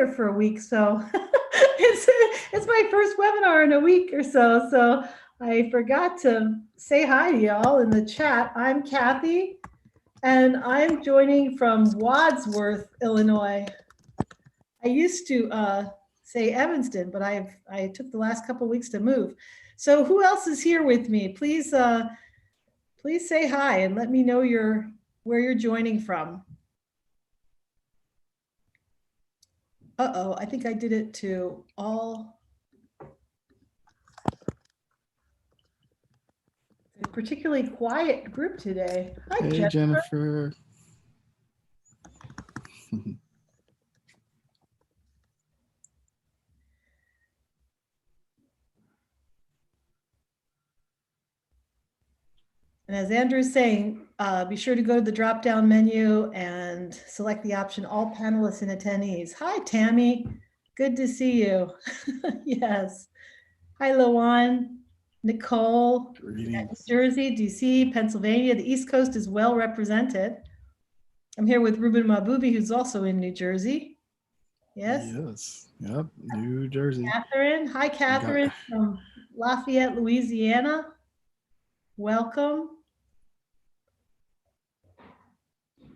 here for a week, so it's my first webinar in a week or so. So I forgot to say hi to y'all in the chat. I'm Kathy, and I'm joining from Wadsworth, Illinois. I used to say Evanston, but I took the last couple of weeks to move. So who else is here with me? Please please say hi and let me know where you're joining from. Uh-oh, I think I did it to all. A particularly quiet group today. Hi, hey, Jennifer. And as Andrew's saying, be sure to go to the drop-down menu and select the option All Panelists and Attendees. Hi, Tammy. Good to see you. Yes. Hi, Lawan, Nicole, New Jersey, DC, Pennsylvania. The East Coast is well represented. I'm here with Ruben Mahboobi, who's also in New Jersey. Yes? Yes. Yep. New Jersey. Catherine. Hi, Catherine from Lafayette, Louisiana. Welcome.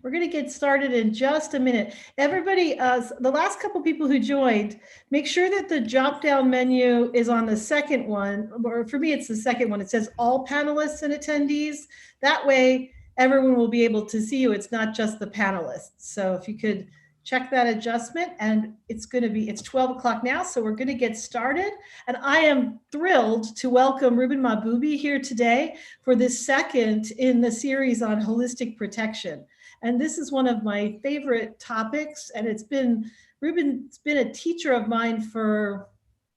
We're going to get started in just a minute. Everybody, the last couple people who joined, make sure that the drop-down menu is on the second one, or for me, it's the second one. It says all panelists and attendees. That way, everyone will be able to see you. It's not just the panelists. So if you could check that adjustment, and it's 12 o'clock now, so we're going to get started. And I am thrilled to welcome Ruben Mahboobi here today for this second in the series on holistic protection. And this is one of my favorite topics. And Ruben's been a teacher of mine for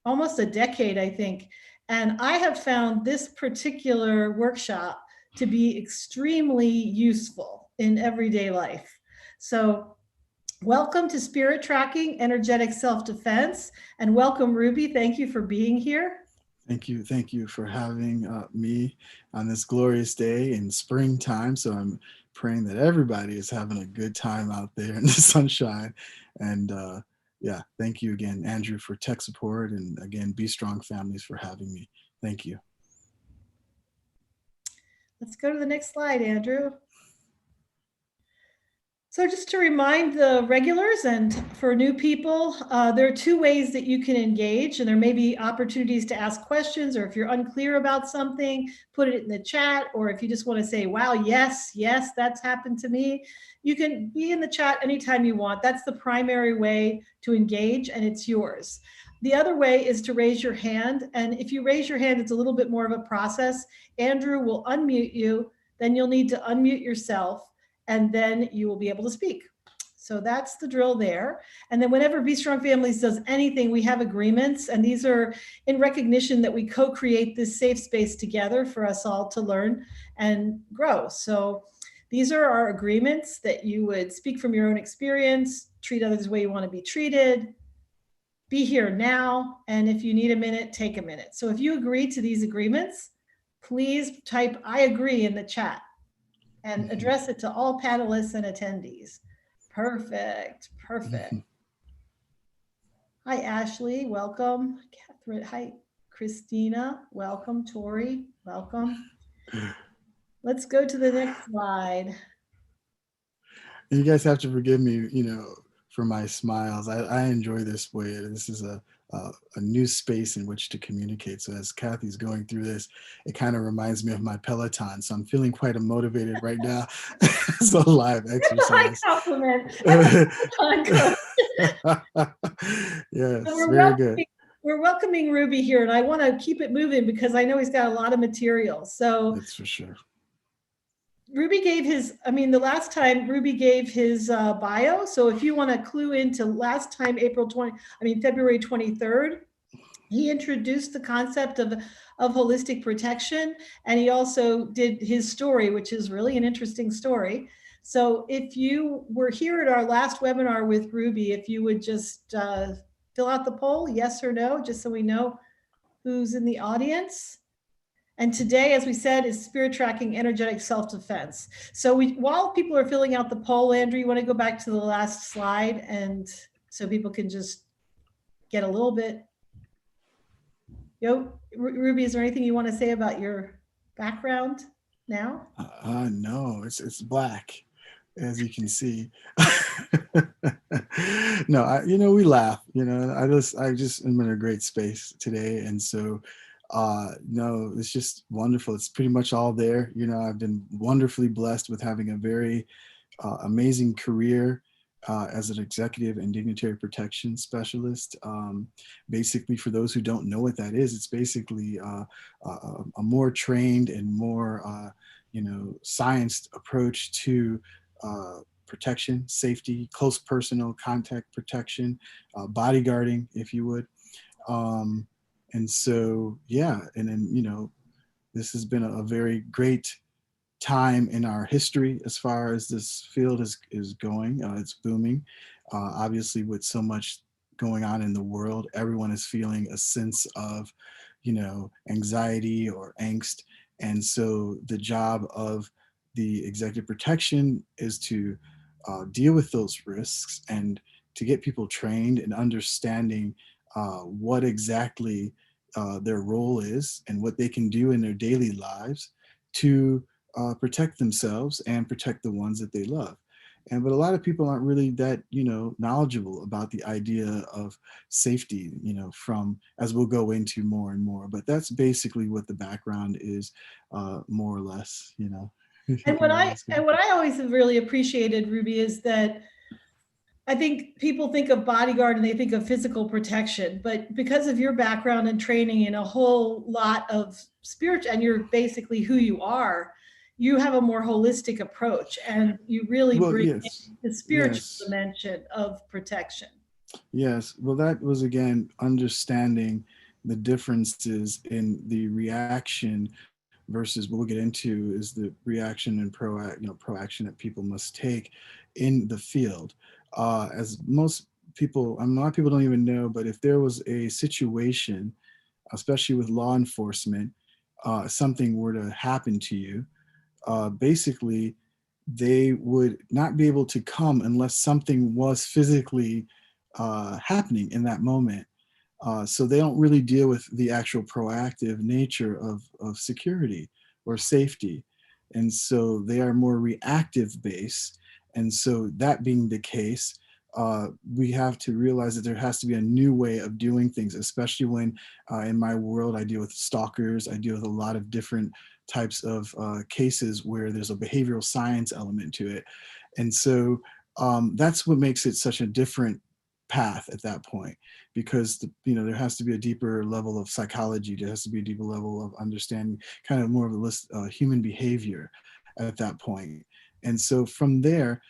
almost a decade, I think. And I have found this particular workshop to be extremely useful in everyday life. So welcome to Spirit Tracking, Energetic Self-Defense, and welcome, Rubee. Thank you for being here. Thank you. Thank you for having me on this glorious day in springtime. So I'm praying that everybody is having a good time out there in the sunshine. And yeah, thank you again, Andrew, for tech support. And again, Be Strong Families for having me. Thank you. Let's go to the next slide, Andrew. So just to remind the regulars and for new people, there are two ways that you can engage, and there may be opportunities to ask questions, or if you're unclear about something, put it in the chat, or if you just want to say, wow, yes, that's happened to me, you can be in the chat anytime you want. That's the primary way to engage, and it's yours. The other way is to raise your hand, and if you raise your hand, it's a little bit more of a process. Andrew will unmute you, then you'll need to unmute yourself, and then you will be able to speak. So that's the drill there. And then whenever Be Strong Families does anything, we have agreements, and these are in recognition that we co-create this safe space together for us all to learn and grow. So these are our agreements that you would speak from your own experience, treat others the way you want to be treated, be here now, and if you need a minute, take a minute. So if you agree to these agreements, please type I agree in the chat and address it to all panelists and attendees. Perfect. Hi, Ashley, welcome. Catherine, hi, Christina, welcome. Tori, welcome. Let's go to the next slide. And you guys have to forgive me, for my smiles. I enjoy this way. This is a new space in which to communicate. So as Kathy's going through this, it kind of reminds me of my Peloton. So I'm feeling quite motivated right now. It's a live exercise. Compliment. Yes, so very good. We're welcoming Rubee here, and I want to keep it moving because I know he's got a lot of material. So that's for sure. Rubee gave the last time Rubee gave his bio. So if you want to clue into last time, February 23rd, he introduced the concept of holistic protection. And he also did his story, which is really an interesting story. So if you were here at our last webinar with Rubee, if you would just fill out the poll, yes or no, just so we know who's in the audience. And today, as we said, is Spirit Tracking, Energetic Self-Defense. So while people are filling out the poll, Andrew, you want to go back to the last slide and so people can just get a little bit. Rubee, is there anything you want to say about your background now? No, it's black, as you can see. No, we laugh. I just am in a great space today, and so, no, it's just wonderful. It's pretty much all there. I've been wonderfully blessed with having a very amazing career as an executive and dignitary protection specialist. Basically, for those who don't know what that is, it's basically a more trained and more scienced approach to protection, safety, close personal contact protection, bodyguarding, if you would. Um, and so, yeah, and then, this has been a very great time in our history as far as this field is going. It's booming. Obviously, with so much going on in the world, everyone is feeling a sense of, anxiety or angst. And so the job of the executive protection is to deal with those risks and to get people trained in understanding what exactly their role is and what they can do in their daily lives to protect themselves and protect the ones that they love. But a lot of people aren't really that knowledgeable about the idea of safety, from, as we'll go into more and more. But that's basically what the background is, more or less. If And you what would I ask me. and what I always have really appreciated, Rubee, is that I think people think of bodyguard and they think of physical protection, but because of your background and training in a whole lot of spiritual, and you're basically who you are, you have a more holistic approach, and you really Well, bring in yes, the spiritual yes, dimension of protection. yes. Well, that was again understanding the differences in the reaction versus what we'll get into is the reaction and proaction that people must take in the field. As most people, a lot of people don't even know, but if there was a situation, especially with law enforcement, something were to happen to you, basically they would not be able to come unless something was physically happening in that moment. So they don't really deal with the actual proactive nature of security or safety. And so they are more reactive based. And so that being the case, we have to realize that there has to be a new way of doing things, especially when in my world, I deal with stalkers. I deal with a lot of different types of cases where there's a behavioral science element to it. And so that's what makes it such a different path at that point, because there has to be a deeper level of psychology. There has to be a deeper level of understanding, kind of more of a list human behavior at that point. And so from there,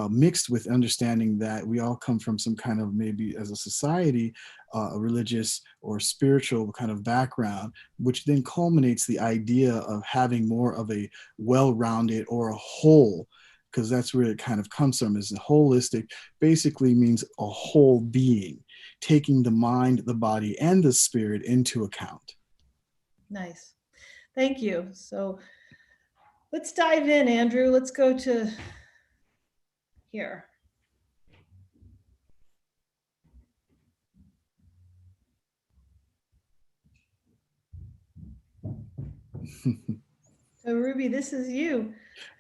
mixed with understanding that we all come from some kind of, maybe as a society, a religious or spiritual kind of background, which then culminates the idea of having more of a well-rounded or a whole, because that's where it kind of comes from, is the holistic basically means a whole being, taking the mind, the body, and the spirit into account. Nice. Thank you. So let's dive in, Andrew. Let's go to here. So Rubee, this is you.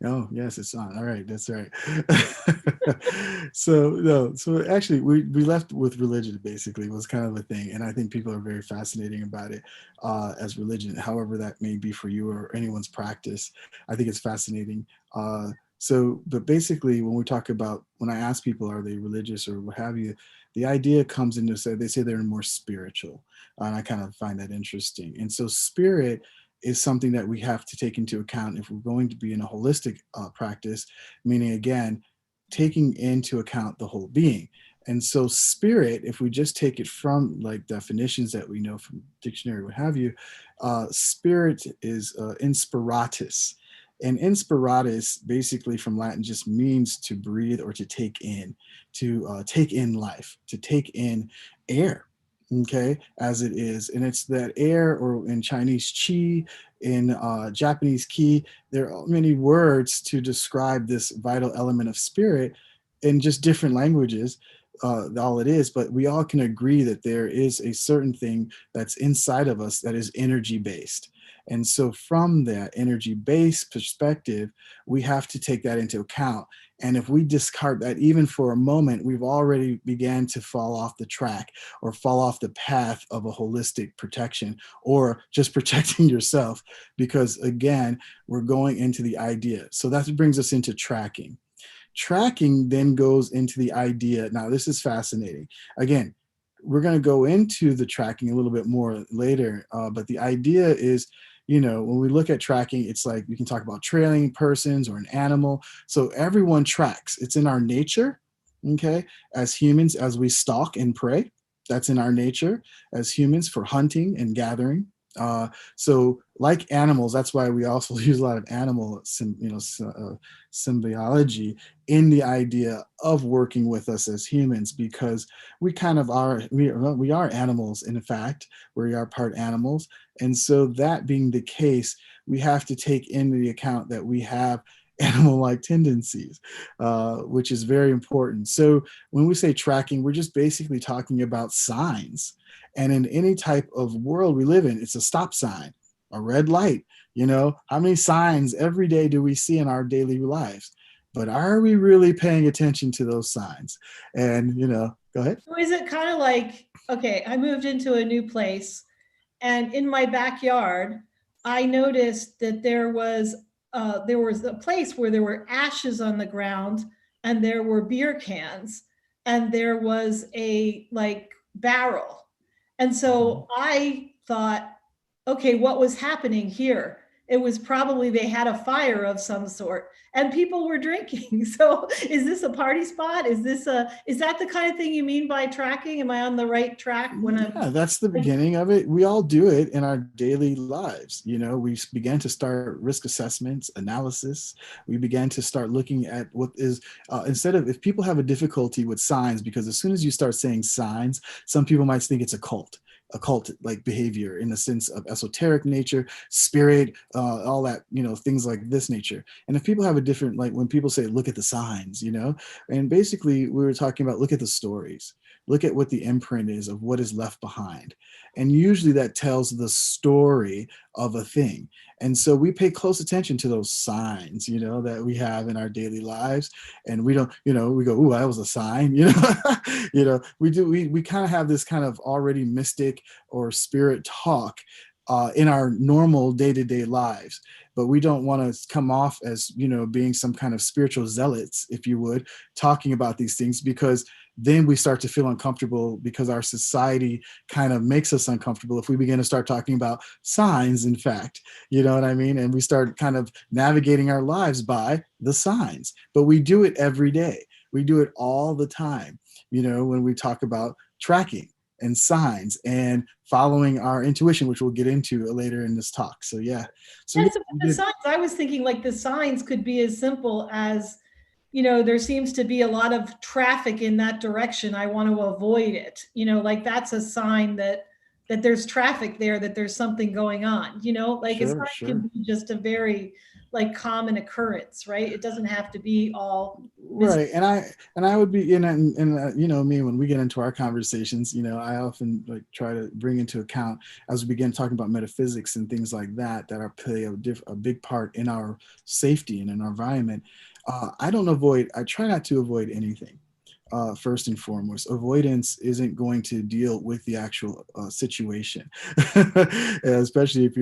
Oh, yes, it's on. All right, that's right. So no, so actually we left with religion, basically was kind of a thing. And I think people are very fascinating about it as religion, however that may be for you or anyone's practice. I think it's fascinating. But basically when we talk about, when I ask people, are they religious or what have you, the idea comes into, they say they're more spiritual. And I kind of find that interesting. And so spirit is something that we have to take into account if we're going to be in a holistic practice, meaning, again, taking into account the whole being. And so spirit, if we just take it from like definitions that we know from dictionary, what have you, spirit is inspiratus. And inspiratus, basically from Latin, just means to breathe or to take in life, to take in air, okay, as it is. And it's that air, or in Chinese, qi, in Japanese, ki. There are many words to describe this vital element of spirit in just different languages. all it is, but we all can agree that there is a certain thing that's inside of us that is energy based. And so from that energy based perspective, we have to take that into account. And if we discard that even for a moment, we've already began to fall off the track or fall off the path of a holistic protection or just protecting yourself. Because again, we're going into the idea. So that brings us into tracking. Tracking then goes into the idea. Now, this is fascinating. Again, we're going to go into the tracking a little bit more later, but the idea is, when we look at tracking, it's like we can talk about trailing persons or an animal. So everyone tracks. It's in our nature, okay? As humans, as we stalk and prey, that's in our nature as humans for hunting and gathering. So like animals, that's why we also use a lot of animal, symbiology in the idea of working with us as humans, because we kind of are, we are animals. In fact, we are part animals. And so that being the case, we have to take into the account that we have animal-like tendencies, which is very important. So when we say tracking, we're just basically talking about signs. And in any type of world we live in, it's a stop sign, a red light. How many signs every day do we see in our daily lives? But are we really paying attention to those signs? And, go ahead. So is it kind of like, okay, I moved into a new place, and in my backyard, I noticed that there was a place where there were ashes on the ground, and there were beer cans, and there was a like barrel. And so I thought, okay, what was happening here? It was probably they had a fire of some sort and people were drinking. So is this a party spot? Is that the kind of thing you mean by tracking? Am I on the right track when I'm Yeah, that's the like, beginning of it. We all do it in our daily lives. We began to start risk assessments, analysis. We began to start looking at what is, instead of, if people have a difficulty with signs, because as soon as you start saying signs, some people might think it's a cult like behavior in the sense of esoteric nature, spirit, all that, things like this nature. And if people have a different, like when people say, look at the signs, and basically we were talking about, look at the stories, look at what the imprint is of what is left behind. And usually that tells the story of a thing. And so we pay close attention to those signs, that we have in our daily lives. And we don't, we go, ooh, that was a sign, we kind of have this kind of already mystic or spirit talk in our normal day-to-day lives, but we don't want to come off as being some kind of spiritual zealots, if you would, talking about these things, because then we start to feel uncomfortable because our society kind of makes us uncomfortable if we begin to start talking about signs, in fact, you know what I mean? And we start kind of navigating our lives by the signs, but we do it every day. We do it all the time, when we talk about tracking and signs and following our intuition, which we'll get into later in this talk. So yeah. So yeah, yes, but the signs, I was thinking like the signs could be as simple as, there seems to be a lot of traffic in that direction. I want to avoid it. Like that's a sign that there's traffic there, that there's something going on. Like a sign sure, sure. can be just a very like common occurrence, right? It doesn't have to be all visible. Right. And I would be me, when we get into our conversations, I often like try to bring into account, as we begin talking about metaphysics and things like that, that are play a big part in our safety and in our environment. I try not to avoid anything. First and foremost, avoidance isn't going to deal with the actual situation, especially if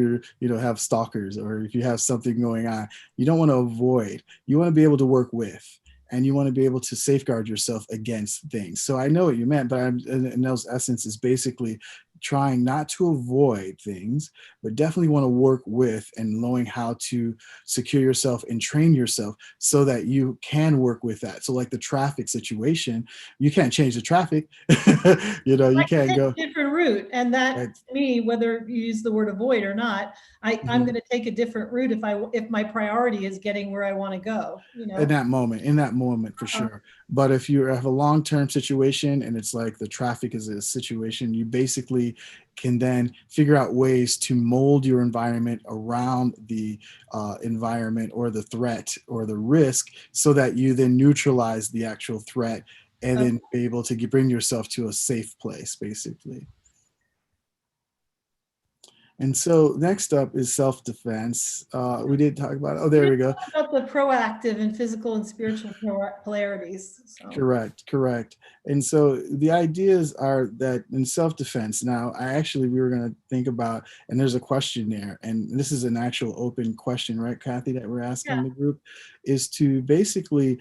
have stalkers, or if you have something going on. You don't want to avoid. You want to be able to work with, and you want to be able to safeguard yourself against things. So I know what you meant, but in those essence is basically trying not to avoid things, but definitely want to work with and knowing how to secure yourself and train yourself so that you can work with that. So like the traffic situation, you can't change the traffic. You I can can't take go. a different route. And that Right. to me, whether you use the word avoid or not, I'm Mhm. going to take a different route if my priority is getting where I want to go, In that moment for Uh, sure. But if you have a long-term situation and it's like the traffic is a situation, you basically can then figure out ways to mold your environment around the environment or the threat or the risk, so that you then neutralize the actual threat and Okay. then be able to bring yourself to a safe place, basically. And so next up is self-defense. We did talk about, oh, We there we didn't go. talk about the proactive and physical and spiritual polarities. So Correct, correct. And so the ideas are that in self-defense, now we were going to think about, and there's a question there, and this is an actual open question, right, Kathy, that we're yeah, asking the group, is to basically,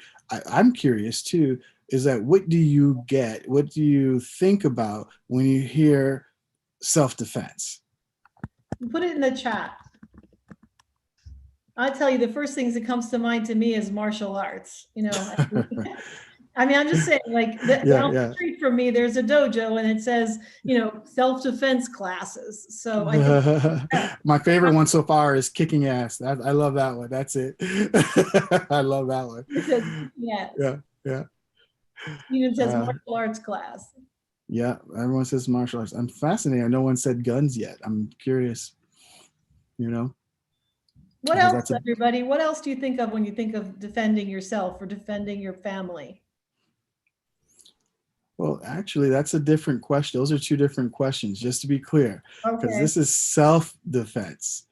I'm curious too, is that what do you get? What do you think about when you hear self-defense? put it in the chat. I tell you, the first things that comes to mind to me is martial arts. I mean, I'm just saying, like Yeah, down the yeah. street from me, there's a dojo, and it says, self-defense classes. So I think, yeah, My favorite one so far is kicking ass. I love that one. That's it. I love that it says, one. yes, Yeah, yeah. even says Uh, martial arts class. yeah, everyone says martial arts. I'm fascinated. No one said guns yet. I'm curious, you know, What because else, that's a, everybody? What else do you think of when you think of defending yourself or defending your family? well, actually, that's a different question. Those are two different questions, just to be clear, because Okay. this is self-defense.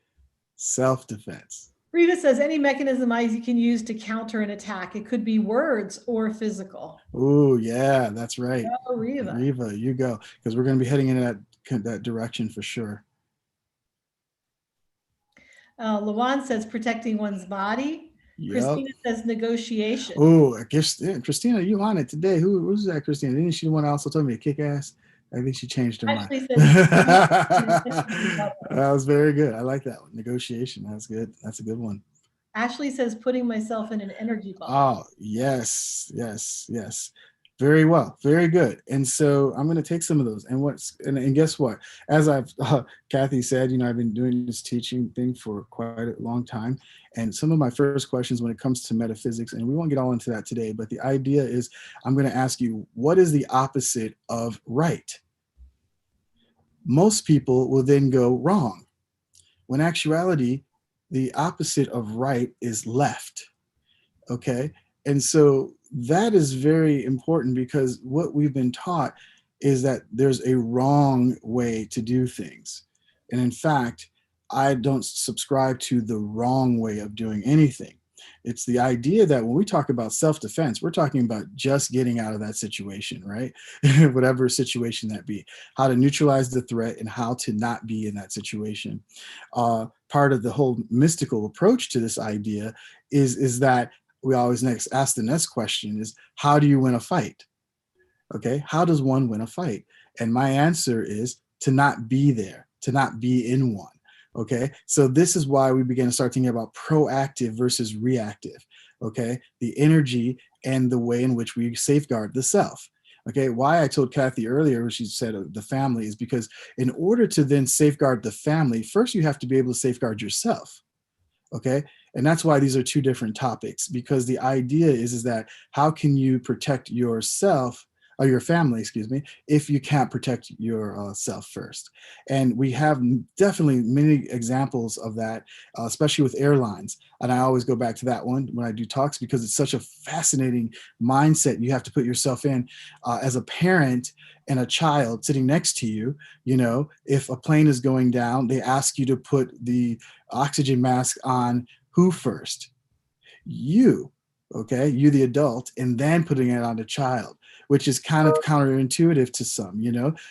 Self-defense. Rita says any mechanism you can use to counter an attack. It could be words or physical. Oh, yeah, that's right. Oh, Riva. Riva, you go, because we're going to be heading in that direction for sure. Lawan says protecting one's body. Yep. Christina says negotiation. Oh, I guess, yeah, Christina, you on it today? Who's that, Christina? Didn't she the one also told me to kick ass? I think she changed her mind. Actually says That was very good. I like that one. Negotiation. That's good. That's a good one. Ashley says putting myself in an energy bubble. Oh, yes, yes, yes. Very well, very good. And so I'm going to take some of those. And guess what? As Kathy said, I've been doing this teaching thing for quite a long time. And some of my first questions when it comes to metaphysics, and we won't get all into that today, but the idea is I'm going to ask you, what is the opposite of right? Most people will then go wrong, when actuality, the opposite of right is left. Okay. And so that is very important, because what we've been taught is that there's a wrong way to do things. And in fact, I don't subscribe to the wrong way of doing anything. It's the idea that when we talk about self-defense, we're talking about just getting out of that situation, right? Whatever situation that be, how to neutralize the threat and how to not be in that situation. Part of the whole mystical approach to this idea is that we always ask the next question is, how do you win a fight? Okay, how does one win a fight? And my answer is to not be there, to not be in one. Okay, so this is why we begin to start thinking about proactive versus reactive. Okay, the energy and the way in which we safeguard the self. Okay, why I told Kathy earlier, when she said the family, is because in order to then safeguard the family, first you have to be able to safeguard yourself. Okay, and that's why these are two different topics, because the idea is that how can you protect yourself, or your family, excuse me, if you can't protect yourself first? And we have definitely many examples of that, especially with airlines. And I always go back to that one when I do talks, because it's such a fascinating mindset you have to put yourself in as a parent and a child sitting next to you. If a plane is going down, they ask you to put the oxygen mask on who first? You. Okay, you the adult, and then putting it on the child, which is kind of counterintuitive to some,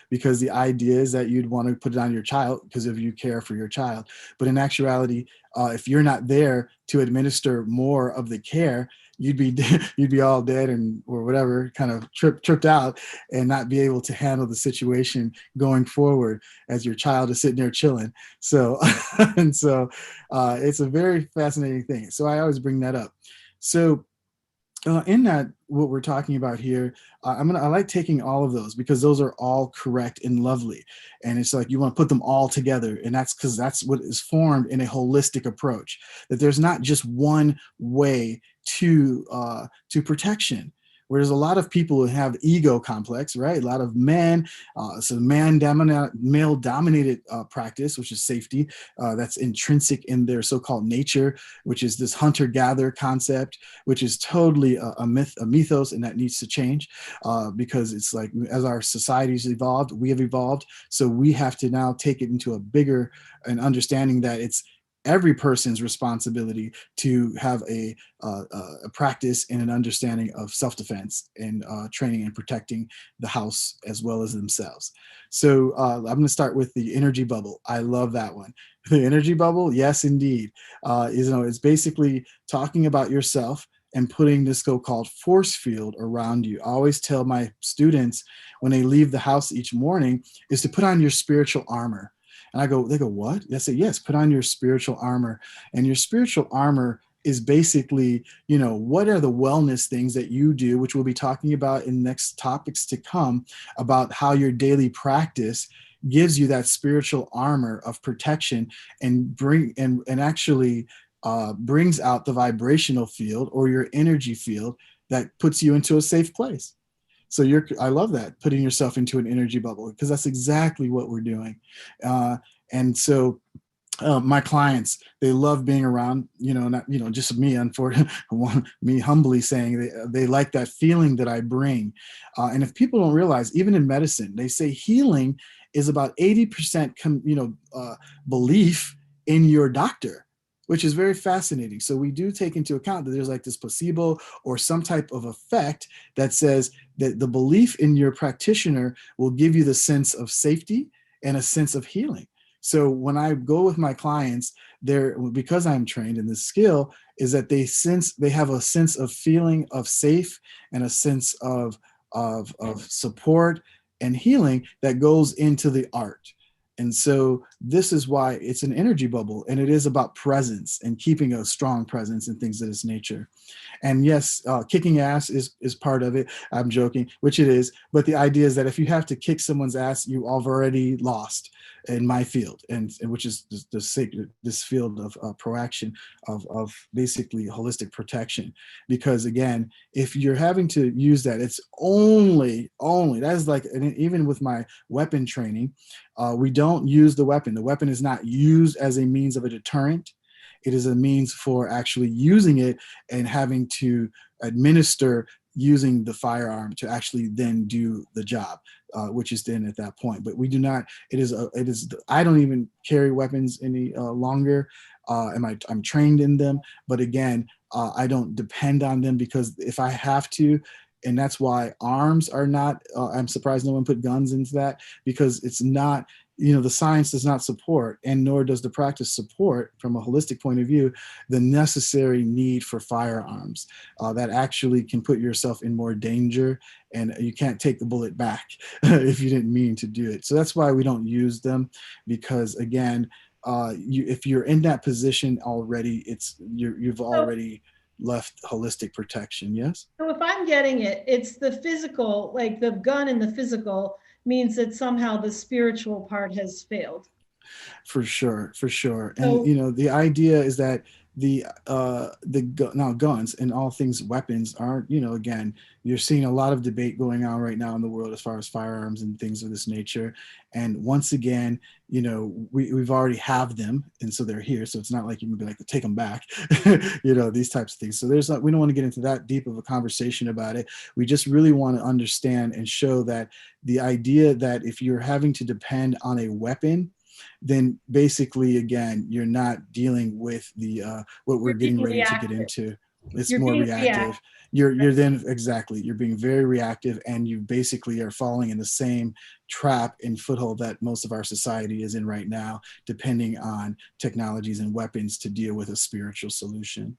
because the idea is that you'd want to put it on your child because of you care for your child. But in actuality, if you're not there to administer more of the care, you'd be all dead or whatever, kind of tripped out, and not be able to handle the situation going forward as your child is sitting there chilling. So and so it's a very fascinating thing. So I always bring that up. So in that, what we're talking about here, I like taking all of those, because those are all correct and lovely. And it's like you want to put them all together. And that's because that's what is formed in a holistic approach, that there's not just one way to protection. where there's a lot of people who have ego complex, right? A lot of men, so male dominated practice, which is safety, that's intrinsic in their so-called nature, which is this hunter-gatherer concept, which is totally a mythos, and that needs to change because it's like as our society's evolved, we have evolved, so we have to now take it into a bigger an understanding that it's every person's responsibility to have a practice and an understanding of self-defense and training and protecting the house as well as themselves. So I'm going to start with the energy bubble. I love that one. The energy bubble, yes, indeed, it's basically talking about yourself and putting this so-called force field around you. I always tell my students when they leave the house each morning is to put on your spiritual armor. And they go, what? I say, yes, put on your spiritual armor. And your spiritual armor is basically, what are the wellness things that you do, which we'll be talking about in next topics to come, about how your daily practice gives you that spiritual armor of protection and actually brings out the vibrational field or your energy field that puts you into a safe place. So I love that, putting yourself into an energy bubble, because that's exactly what we're doing. And so my clients, they love being around, not, just me, unfortunately, me humbly saying they like that feeling that I bring. And if people don't realize, even in medicine, they say healing is about 80% belief in your doctor, which is very fascinating. So we do take into account that there's like this placebo or some type of effect that says that the belief in your practitioner will give you the sense of safety and a sense of healing. So when I go with my clients, because I'm trained in this skill, is that they have a sense of feeling of safe and a sense of support and healing that goes into the art. And so this is why it's an energy bubble, and it is about presence and keeping a strong presence and things of this nature. And yes, kicking ass is part of it. I'm joking, which it is. But the idea is that if you have to kick someone's ass, you have already lost in my field, and which is the sacred, this field of proaction, of basically holistic protection. Because again, if you're having to use that, it's only that is like, and even with my weapon training, we don't use the weapon. The weapon is not used as a means of a deterrent. It is a means for actually using it and having to administer using the firearm to actually then do the job, which is then at that point. But we do not, I don't even carry weapons any longer. I'm trained in them, but again, I don't depend on them, because if I have to, and that's why arms are not, I'm surprised no one put guns into that, because it's not, the science does not support, and nor does the practice support, from a holistic point of view, the necessary need for firearms that actually can put yourself in more danger, and you can't take the bullet back if you didn't mean to do it. So that's why we don't use them, because again, if you're in that position already, you've already left holistic protection. Yes. So if I'm getting it, it's the physical, like the gun and the physical means that somehow the spiritual part has failed. For sure. So, And the idea is that now guns and all things weapons are, again, you're seeing a lot of debate going on right now in the world as far as firearms and things of this nature. And once again, we've already have them, and so they're here. So it's not like you can be like, take them back, these types of things. So we don't want to get into that deep of a conversation about it. We just really want to understand and show that the idea that if you're having to depend on a weapon, then basically, again, you're not dealing with the what we're getting ready to get into. It's more reactive. You're then, exactly, you're being very reactive, and you basically are falling in the same trap and foothold that most of our society is in right now, depending on technologies and weapons to deal with a spiritual solution.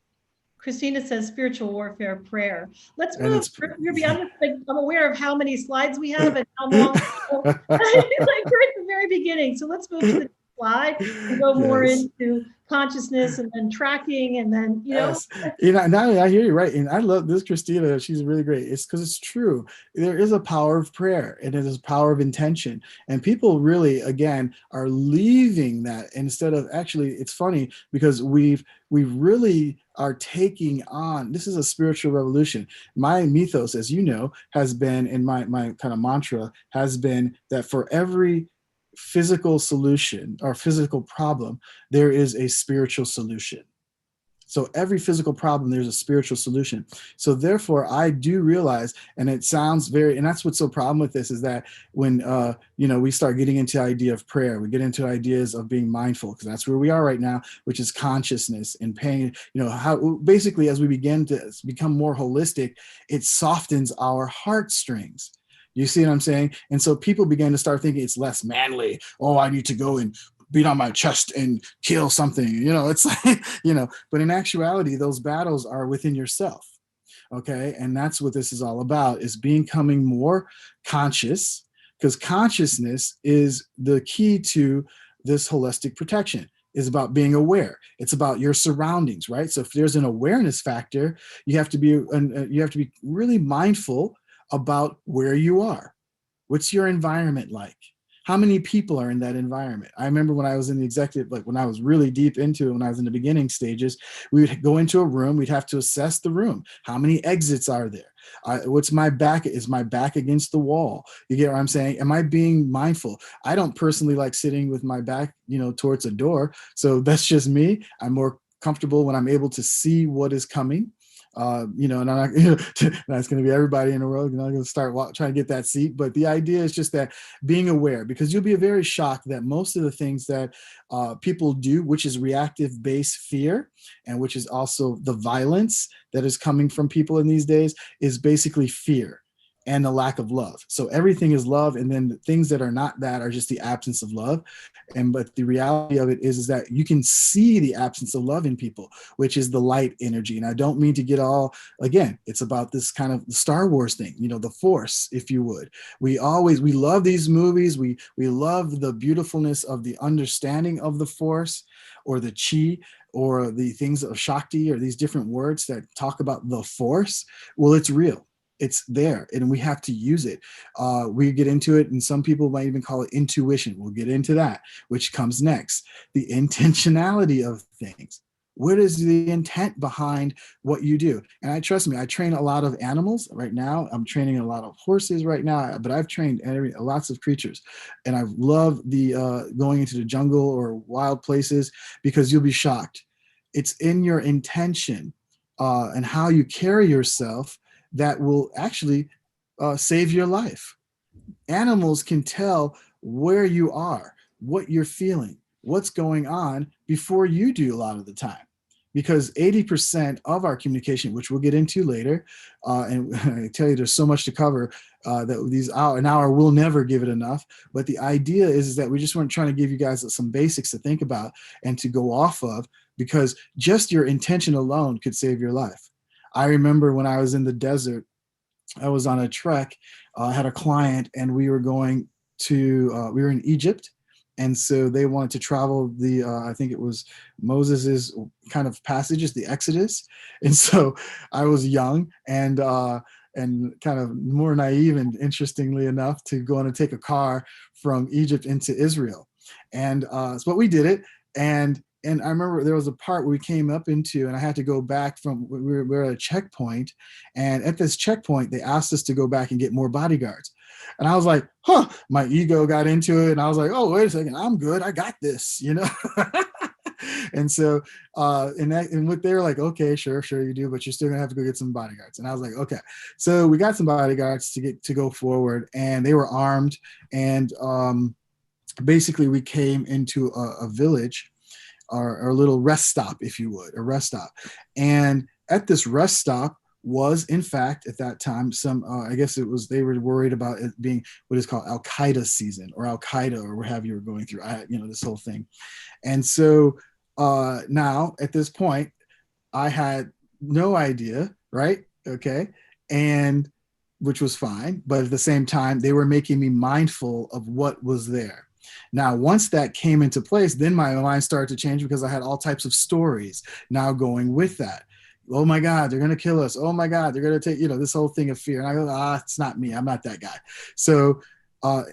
Christina says spiritual warfare prayer. Let's And move. it's You'll be honest, like, I'm aware of how many slides we have and how long. Like we're at the very beginning. So let's move to the fly and go more Yes. into consciousness and then tracking and then, Yes. You know, now I hear you right. And I love this, Christina. She's really great. It's because it's true. There is a power of prayer and it is a power of intention. And people really, again, are leaving that instead of actually, it's funny because we really are taking on, this is a spiritual revolution. My mythos, as you know, has been, and my kind of mantra has been that for every physical solution or physical problem, there is a spiritual solution. So every physical problem, there's a spiritual solution. So therefore, I do realize, and it sounds very, and that's what's so problem with this is that when we start getting into the idea of prayer, we get into ideas of being mindful, because that's where we are right now, which is consciousness and paying. How basically as we begin to become more holistic, it softens our heartstrings. You see what I'm saying? And so people began to start thinking it's less manly. Oh, I need to go and beat on my chest and kill something. It's like, but in actuality, those battles are within yourself. Okay. And that's what this is all about, is becoming more conscious, because consciousness is the key to this holistic protection. Is about being aware. It's about your surroundings, right? So if there's an awareness factor, you have to be really mindful about where you are. What's your environment like? How many people are in that environment? I remember when I was in the executive, like when I was really deep into it, when I was in the beginning stages, we would go into a room, we'd have to assess the room. How many exits are there? What's my back? Is my back against the wall? You get what I'm saying? Am I being mindful? I don't personally like sitting with my back, towards a door. So that's just me. I'm more comfortable when I'm able to see what is coming. And I'm not, that's going to be everybody in the world. I'm going to start trying to get that seat. But the idea is just that being aware, because you'll be very shocked that most of the things that people do, which is reactive based fear, and which is also the violence that is coming from people in these days, is basically fear and the lack of love. So everything is love, and then the things that are not that are just the absence of love. But the reality of it is that you can see the absence of love in people, which is the light energy. And I don't mean to get all, again, it's about this kind of Star Wars thing, the Force, if you would. We love these movies. We love the beautifulness of the understanding of the Force, or the Chi, or the things of Shakti, or these different words that talk about the Force. Well, it's real. It's there, and we have to use it. We get into it, and some people might even call it intuition. We'll get into that, which comes next. The intentionality of things. What is the intent behind what you do? And trust me, I train a lot of animals right now. I'm training a lot of horses right now, but I've trained lots of creatures. And I love the going into the jungle or wild places, because you'll be shocked. It's in your intention and how you carry yourself that will actually save your life. Animals can tell where you are, what you're feeling, what's going on before you do a lot of the time. Because 80% of our communication, which we'll get into later, and I tell you, there's so much to cover that an hour will never give it enough. But the idea is that we just weren't trying to give you guys some basics to think about and to go off of, because just your intention alone could save your life. I remember when I was in the desert, I was on a trek. I had a client, and we were in Egypt. And so they wanted to travel I think it was Moses's kind of passages, the Exodus. And so I was young and kind of more naive, and interestingly enough, to go on and take a car from Egypt into Israel. And but we did it. And I remember there was a part where we came up into, and I had to go back we were at a checkpoint. And at this checkpoint, they asked us to go back and get more bodyguards. And I was like, my ego got into it. And I was like, oh, wait a second, I'm good. I got this, And so, and what they're like, okay, sure, you do, but you're still gonna have to go get some bodyguards. And I was like, okay. So we got some bodyguards to go forward, and they were armed. And basically we came into a village, or a little rest stop, if you would, a rest stop. And at this rest stop was, in fact, at that time, I guess they were worried about it being what is called Al-Qaeda season, or Al-Qaeda, or what have you were going through, this whole thing. And so now at this point, I had no idea, right? Okay. And which was fine. But at the same time, they were making me mindful of what was there. Now, once that came into place, then my mind started to change because I had all types of stories now going with that. Oh my God, they're going to kill us. Oh my God, they're going to take, this whole thing of fear. And I go, it's not me. I'm not that guy. So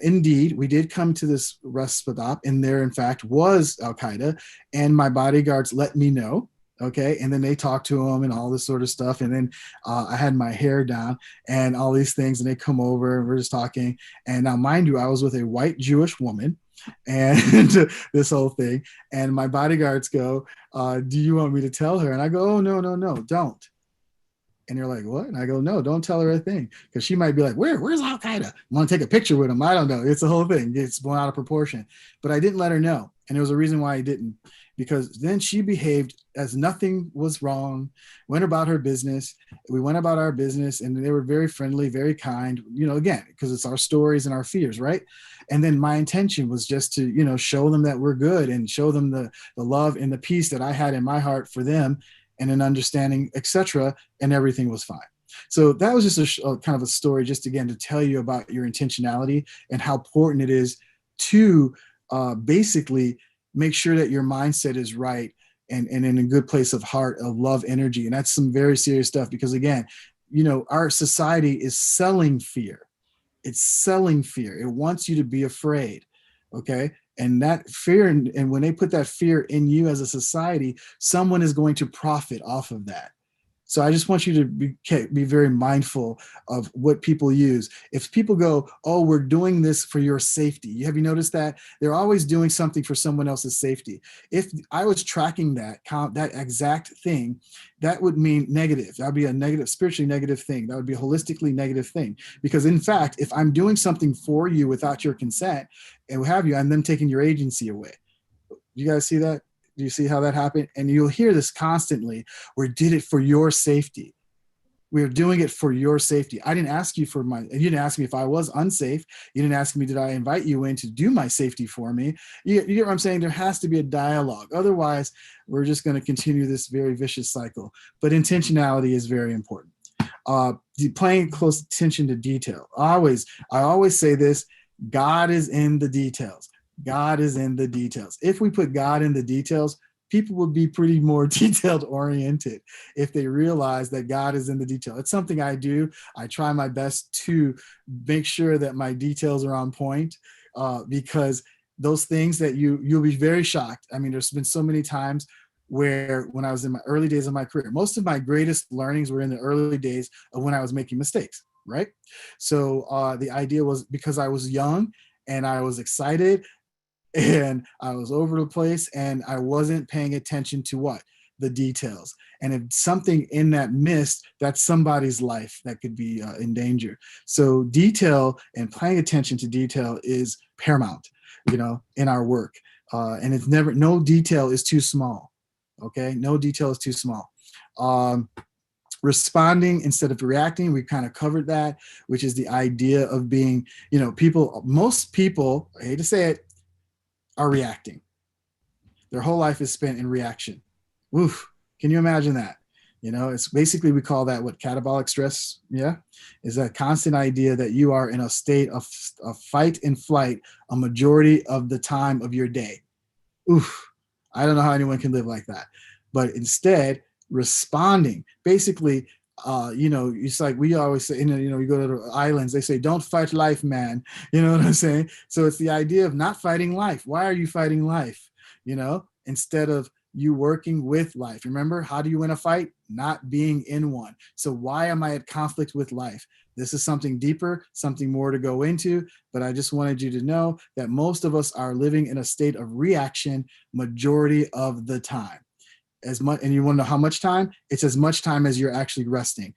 indeed, we did come to this rest stop, and there, in fact, was Al Qaeda, and my bodyguards let me know. Okay. And then they talked to him and all this sort of stuff. And then I had my hair down and all these things, and they come over and we're just talking. And now, mind you, I was with a white Jewish woman and this whole thing. And my bodyguards go, do you want me to tell her? And I go, oh, no, no, no, don't. And they're like, what? And I go, no, don't tell her a thing. Because she might be like, where's Al Qaeda? I want to take a picture with him. I don't know. It's the whole thing. It's blown out of proportion. But I didn't let her know. And there was a reason why I didn't. Because then she behaved as nothing was wrong, went about her business. We went about our business, and they were very friendly, very kind, again, because it's our stories and our fears, right? And then my intention was just to, show them that we're good and show them the love and the peace that I had in my heart for them, and an understanding, etc. And everything was fine. So that was just a kind of a story, just again, to tell you about your intentionality and how important it is to basically make sure that your mindset is right and in a good place of heart, of love, energy. And that's some very serious stuff, because again, our society is selling fear. It's selling fear. It wants you to be afraid. Okay. And that fear, and when they put that fear in you as a society, someone is going to profit off of that. So I just want you to be very mindful of what people use. If people go, oh, we're doing this for your safety. Have you noticed that? They're always doing something for someone else's safety. If I was tracking that exact thing, that would mean negative. That would be a negative, spiritually negative thing. That would be a holistically negative thing. Because in fact, if I'm doing something for you without your consent and what have you, I'm then taking your agency away. You guys see that? Do you see how that happened? And you'll hear this constantly. We did it for your safety. We're doing it for your safety. I didn't ask you you didn't ask me if I was unsafe. You didn't ask me, did I invite you in to do my safety for me? You get what I'm saying? There has to be a dialogue. Otherwise, we're just going to continue this very vicious cycle. But intentionality is very important. Paying close attention to detail. I always say this: God is in the details. God is in the details. If we put God in the details, people would be pretty more detailed oriented if they realize that God is in the detail. It's something I do. I try my best to make sure that my details are on point, because those things that you'll be very shocked. I mean, there's been so many times where when I was in my early days of my career, most of my greatest learnings were in the early days of when I was making mistakes, right? So the idea was, because I was young and I was excited, and I was over the place, and I wasn't paying attention to what? The details. And if something in that missed, that's somebody's life that could be in danger. So detail and paying attention to detail is paramount, in our work. And it's no detail is too small. Okay. No detail is too small. Responding instead of reacting, we kind of covered that, which is the idea of being, most people, I hate to say it, are reacting. Their whole life is spent in reaction. Oof. Can you imagine that? It's basically, we call that what? Catabolic stress. Yeah. Is that constant idea that you are in a state of fight and flight a majority of the time of your day. Oof. I don't know how anyone can live like that. But instead, responding, basically, it's like we always say, you go to the islands, they say, don't fight life, man. You know what I'm saying? So it's the idea of not fighting life. Why are you fighting life? Instead of you working with life. Remember, how do you win a fight? Not being in one. So why am I at conflict with life? This is something deeper, something more to go into, but I just wanted you to know that most of us are living in a state of reaction majority of the time. As much, and you want to know how much time? It's as much time as you're actually resting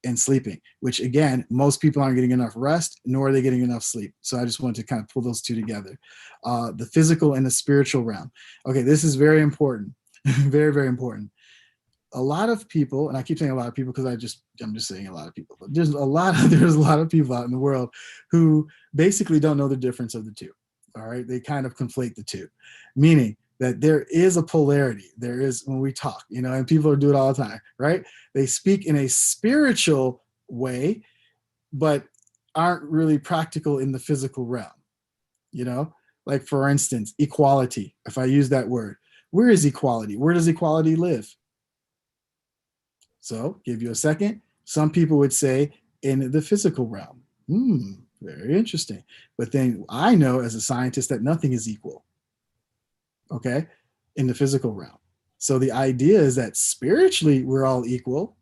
and sleeping, which again, most people aren't getting enough rest, nor are they getting enough sleep. So I just wanted to kind of pull those two together. The physical and the spiritual realm. Okay, this is very important. Very, very important. A lot of people, and I keep saying a lot of people because I'm just saying a lot of people, but there's a lot of people out in the world who basically don't know the difference of the two. All right, they kind of conflate the two, meaning that there is a polarity. There is, when we talk, and people do it all the time, right? They speak in a spiritual way, but aren't really practical in the physical realm, Like, for instance, equality. If I use that word, where is equality? Where does equality live? So, give you a second. Some people would say in the physical realm. Very interesting. But then I know as a scientist that nothing is equal, okay, in the physical realm. So the idea is that spiritually we're all equal.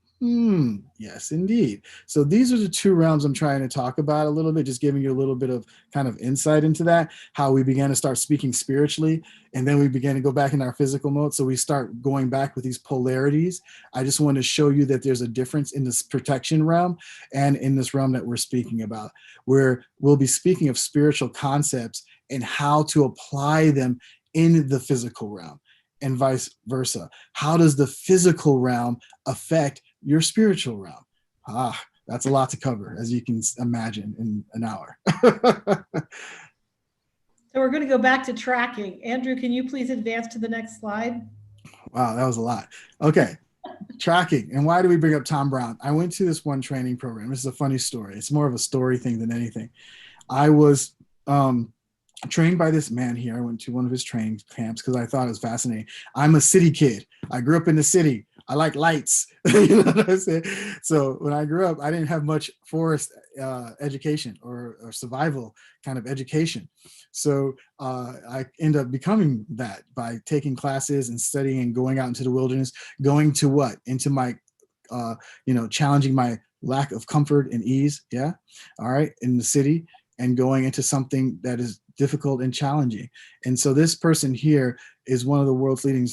Yes, indeed. So these are the two realms I'm trying to talk about a little bit, just giving you a little bit of kind of insight into that, how we began to start speaking spiritually, and then we began to go back in our physical mode. So we start going back with these polarities. I just want to show you that there's a difference in this protection realm and in this realm that we're speaking about, where we'll be speaking of spiritual concepts and how to apply them in the physical realm and vice versa. How does the physical realm affect your spiritual realm? That's a lot to cover, as you can imagine, in an hour. So we're going to go back to tracking. Andrew, can you please advance to the next slide? Wow, that was a lot. Okay, tracking. And why do we bring up Tom Brown? I went to this one training program. This is a funny story. It's more of a story thing than anything. I was trained by this man here. I went to one of his training camps because I thought it was fascinating. I'm a city kid. I grew up in the city. I like lights. You know what I'm saying? So when I grew up, I didn't have much forest education or survival kind of education. So I ended up becoming that by taking classes and studying and going out into the wilderness, going to what? Into my, challenging my lack of comfort and ease. Yeah. All right. In the city, and going into something that is difficult and challenging. And so this person here is one of the world's leading,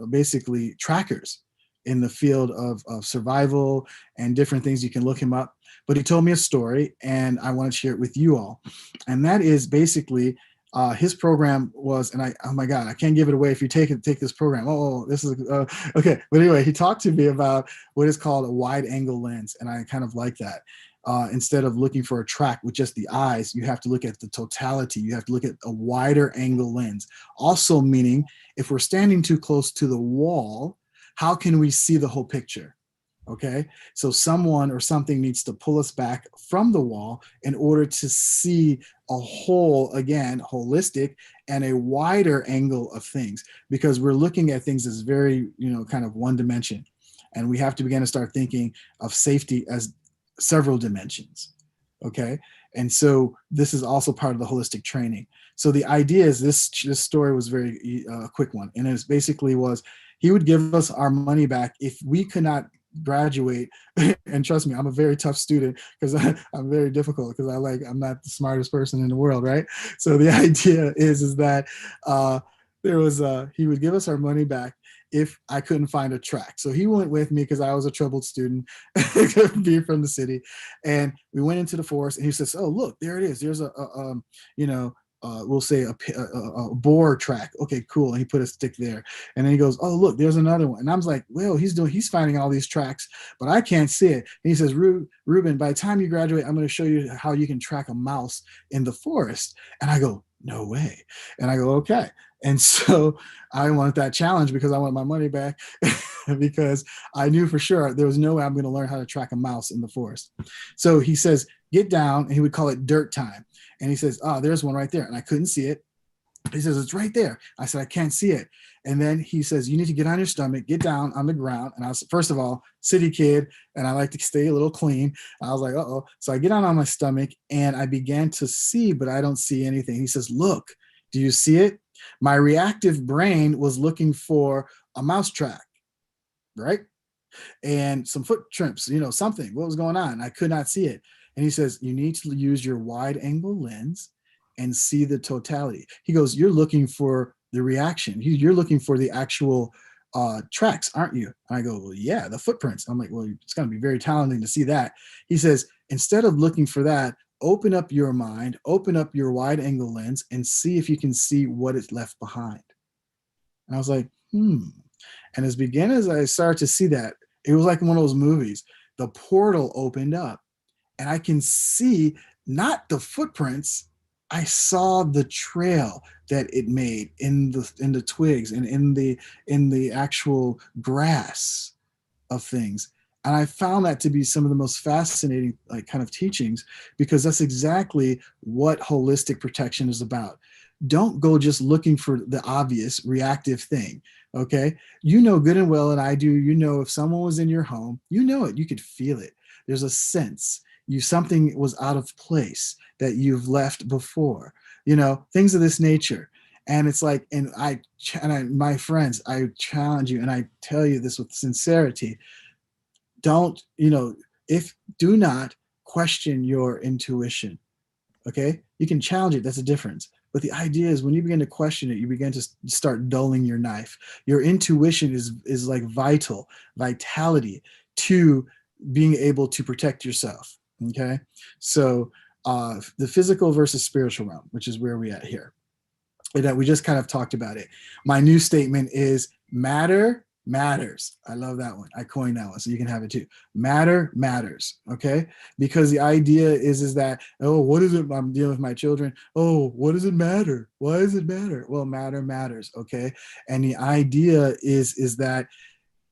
basically trackers in the field of survival and different things. You can look him up. But he told me a story, and I want to share it with you all. And that is basically his program was, and oh my God, I can't give it away if you take this program. This is okay. But anyway, he talked to me about what is called a wide angle lens, and I kind of like that. Instead of looking for a track with just the eyes, you have to look at the totality. You have to look at a wider angle lens. Also meaning, if we're standing too close to the wall, how can we see the whole picture? Okay, so someone or something needs to pull us back from the wall in order to see a whole, again, holistic and a wider angle of things, because we're looking at things as very, kind of one dimension. And we have to begin to start thinking of safety as several dimensions. Okay. And so this is also part of the holistic training. So the idea is this story was very quick one. And it basically was, he would give us our money back if we could not graduate. And trust me, I'm a very tough student because I'm very difficult because I'm not the smartest person in the world. Right. So the idea is that he would give us our money back if I couldn't find a track. So he went with me because I was a troubled student, being from the city. And we went into the forest, and he says, oh, look, there it is. There's we'll say a boar track. Okay, cool. And he put a stick there. And then he goes, oh, look, there's another one. And I was like, well, he's finding all these tracks, but I can't see it. And he says, Ruben, by the time you graduate, I'm going to show you how you can track a mouse in the forest. And I go, no way. And I go, okay. And so I wanted that challenge because I wanted my money back because I knew for sure there was no way I'm going to learn how to track a mouse in the forest. So he says, get down, and he would call it dirt time. And he says, oh, there's one right there. And I couldn't see it. He says, it's right there. I said, I can't see it. And then he says, you need to get on your stomach, get down on the ground. And I was, first of all, city kid, and I like to stay a little clean. I was like, uh-oh. So I get on my stomach, and I began to see, but I don't see anything. He says, look, do you see it? My reactive brain was looking for a mouse track, right? And some footprints, something. What was going on? I could not see it. And he says, you need to use your wide angle lens and see the totality. He goes, you're looking for the reaction. You're looking for the actual tracks, aren't you? And I go, well, yeah, the footprints. I'm like, well, it's going to be very talenting to see that. He says, instead of looking for that, open up your mind, open up your wide angle lens, and see if you can see what is left behind. And I was like, And as I started to see that, it was like one of those movies. The portal opened up, and I can see not the footprints. I saw the trail that it made in the twigs and in the actual grass of things. And I found that to be some of the most fascinating kind of teachings, because that's exactly what holistic protection is about. don't go just looking for the obvious reactive thing. Okay. You know good and well, and I do, you know, if someone was in your home, you know it, you could feel it. There's a sense something was out of place that you've left before, you know, things of this nature. And it's like, my friends, I challenge you, and I tell you this with sincerity. Don't, you know, if do not question your intuition. Okay. You can challenge it. That's a difference. But the idea is when you begin to question it, you begin to start dulling your knife. Your intuition is like vitality to being able to protect yourself. Okay. So the physical versus spiritual realm, which is where we at here. That we just kind of talked about it. My new statement is matter matters. I love that one. I coined that one, so you can have it too. Matter matters. Okay, because the idea is that, oh, what is it? I'm dealing with my children. Oh, what does it matter? Why does it matter? Well, matter matters. Okay, and the idea is that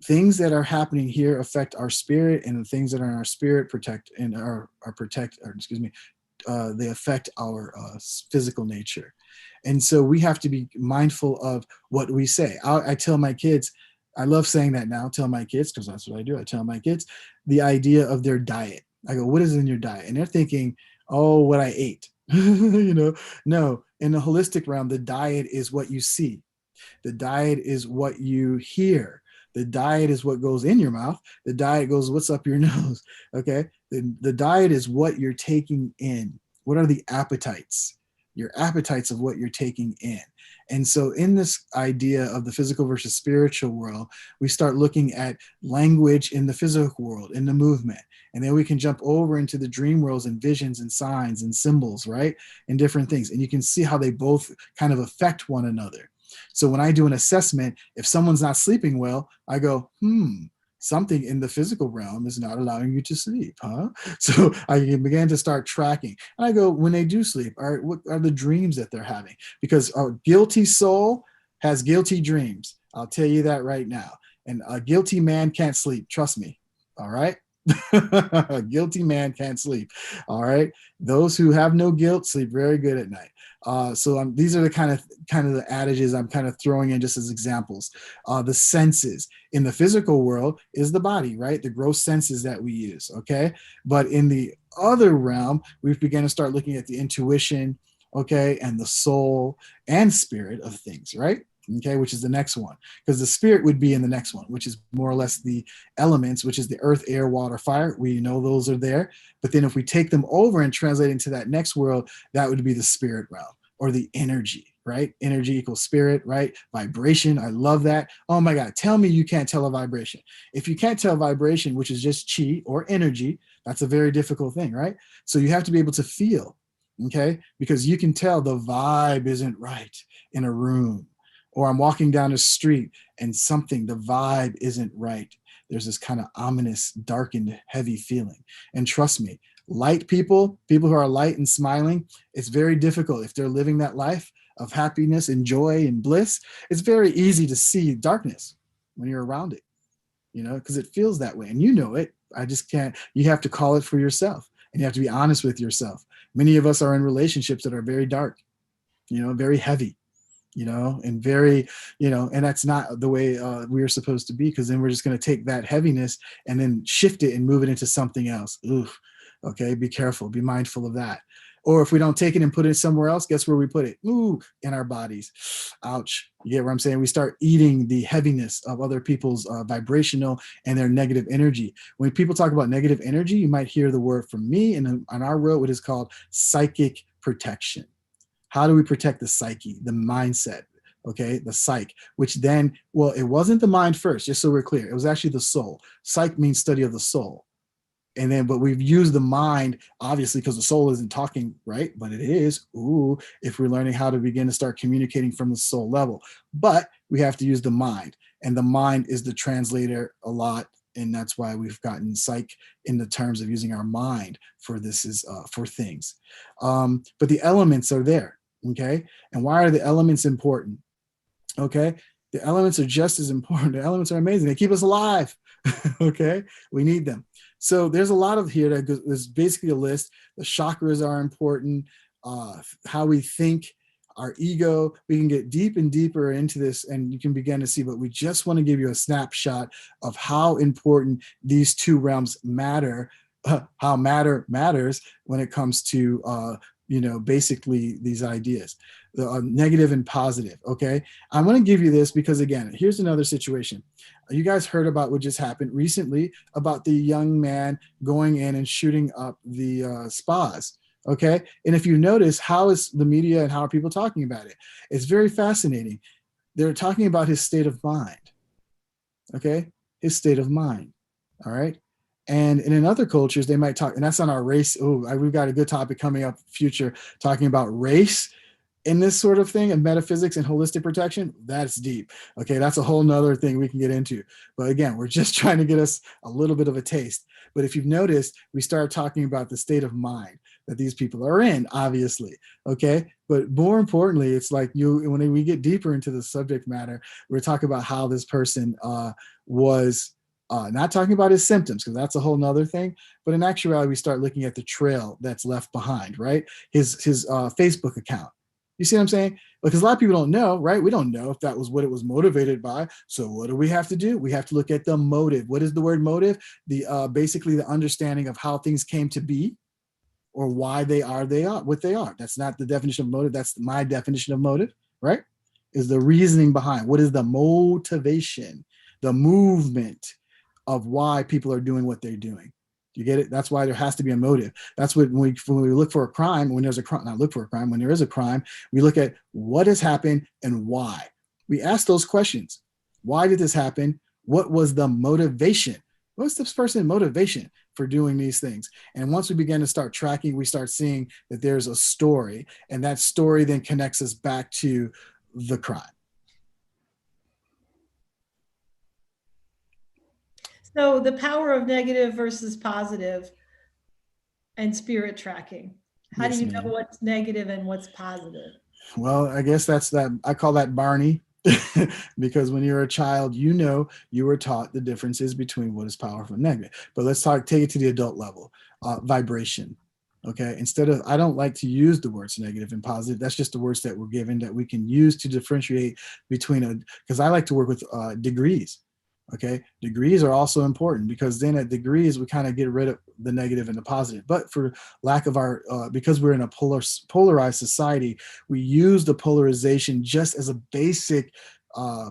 things that are happening here affect our spirit, and the things that are in our spirit protect and are protect, or excuse me, they affect our physical nature. And so we have to be mindful of what we say. I tell my kids, I love saying that now, tell my kids, because that's what I do. I tell my kids the idea of their diet. I go, what is in your diet? And they're thinking, oh, what I ate. You know, no, in the holistic realm, the diet is what you see. The diet is what you hear. The diet is what goes in your mouth. The diet goes what's up your nose. Okay. The diet is what you're taking in. What are the appetites? Your appetites of what you're taking in. And so in this idea of the physical versus spiritual world, we start looking at language in the physical world, in the movement. And then we can jump over into the dream worlds and visions and signs and symbols, right? And different things. And you can see how they both kind of affect one another. So when I do an assessment, if someone's not sleeping well, I go, something in the physical realm is not allowing you to sleep, huh? So I began to start tracking. And I go, when they do sleep, what are the dreams that they're having? Because a guilty soul has guilty dreams. I'll tell you that right now. And a guilty man can't sleep. Trust me. All right. A guilty man can't sleep. All right. Those who have no guilt sleep very good at night. So these are the kind of the adages I'm kind of throwing in just as examples. The senses in the physical world is the body, right? The gross senses that we use. Okay. But in the other realm, we've begun to start looking at the intuition, okay, and the soul and spirit of things, right? Okay, which is the next one, because the spirit would be in the next one, which is more or less the elements, which is the earth, air, water, fire. We know those are there. But then if we take them over and translate into that next world, that would be the spirit realm or the energy, right? Energy equals spirit, right? Vibration. I love that. Oh my God. Tell me you can't tell a vibration. If you can't tell vibration, which is just chi or energy, that's a very difficult thing, right? So you have to be able to feel, okay? Because you can tell the vibe isn't right in a room. Or I'm walking down the street and the vibe isn't right. There's this kind of ominous, darkened, heavy feeling. And trust me, light people who are light and smiling, it's very difficult if they're living that life of happiness and joy and bliss. It's very easy to see darkness when you're around it, you know, because it feels that way. And you know it. I just can't, you have to call it for yourself and you have to be honest with yourself. Many of us are in relationships that are very dark, you know, very heavy, you know, and very, you know, and that's not the way we're supposed to be, because then we're just going to take that heaviness and then shift it and move it into something else. Oof. Okay. Be careful. Be mindful of that. Or if we don't take it and put it somewhere else, guess where we put it? Ooh, in our bodies. Ouch. You get what I'm saying? We start eating the heaviness of other people's vibrational and their negative energy. When people talk about negative energy, you might hear the word from me and on our world, what is called psychic protection. How do we protect the psyche, the mindset? Okay, the psyche, which then, well, it wasn't the mind first, just so we're clear. It was actually the soul. Psyche means study of the soul. And then, but we've used the mind, obviously, because the soul isn't talking, right? But it is, if we're learning how to begin to start communicating from the soul level. But we have to use the mind. And the mind is the translator a lot. And that's why we've gotten psych in the terms of using our mind for this is for things. But the elements are there. Okay. And why are the elements important? Okay. The elements are just as important. The elements are amazing. They keep us alive. Okay. We need them. So there's a lot of here that goes, there's basically a list. The chakras are important. How we think, our ego. We can get deep and deeper into this, and you can begin to see, but we just want to give you a snapshot of how important these two realms matter, how matter matters when it comes to basically these ideas, the negative and positive. Okay, I'm going to give you this because, again, here's another situation. You guys heard about what just happened recently about the young man going in and shooting up the spas. Okay, and if you notice, how is the media and how are people talking about it? It's very fascinating. They're talking about his state of mind. Okay, his state of mind. All right. And in other cultures, they might talk, and that's on our race. Oh, we've got a good topic coming up future talking about race in this sort of thing, and metaphysics and holistic protection. That's deep. Okay, that's a whole nother thing we can get into. But again, we're just trying to get us a little bit of a taste. But if you've noticed, we start talking about the state of mind that these people are in, obviously. Okay, but more importantly, it's like when we get deeper into the subject matter, we're talking about how this person was not talking about his symptoms, because that's a whole nother thing. But in actuality, we start looking at the trail that's left behind, right? His Facebook account. You see what I'm saying? Because a lot of people don't know, right? We don't know if that was what it was motivated by. So what do we have to do? We have to look at the motive. What is the word motive? The basically the understanding of how things came to be, or why they are what they are. That's not the definition of motive. That's my definition of motive, right? Is the reasoning behind. What is the motivation, the movement of why people are doing what they're doing. You get it? That's why there has to be a motive. That's when we look for a crime, when there's a crime, not look for a crime, when there is a crime, we look at what has happened and why. We ask those questions. Why did this happen? What was the motivation? What's this person's motivation for doing these things? And once we begin to start tracking, we start seeing that there's a story, and that story then connects us back to the crime. So the power of negative versus positive and spirit tracking. How do you know what's negative and what's positive? Well, I guess that's that. I call that Barney. Because when you're a child, you were taught the differences between what is powerful and negative. But let's take it to the adult level. Vibration. Okay. I don't like to use the words negative and positive. That's just the words that we're given that we can use to differentiate between because I like to work with degrees. Okay, degrees are also important, because then at degrees we kind of get rid of the negative and the positive. But for lack of because we're in a polarized society, we use the polarization just as a basic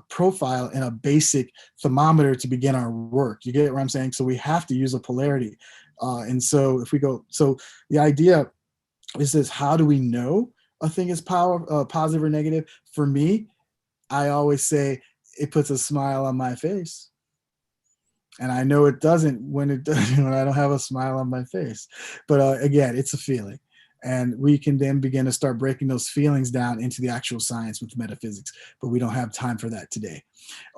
profile and a basic thermometer to begin our work. You get what I'm saying? So we have to use a polarity. And so if we go, so the idea is this: how do we know a thing is positive or negative? For me, I always say it puts a smile on my face. And I know it doesn't when I don't have a smile on my face. But again, it's a feeling. And we can then begin to start breaking those feelings down into the actual science with metaphysics. But we don't have time for that today.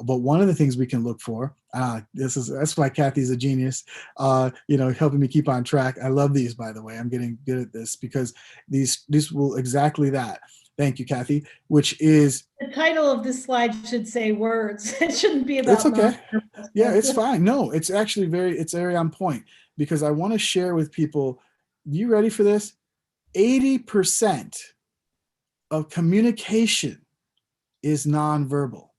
But one of the things we can look for, that's why Kathy's a genius, helping me keep on track. I love these, by the way. I'm getting good at this, because these will exactly that. Thank you, Kathy. Which is the title of this slide should say words. It shouldn't be about. It's okay. Yeah, it's fine. No, it's actually it's very on point, because I want to share with people. You ready for this? 80% of communication is nonverbal.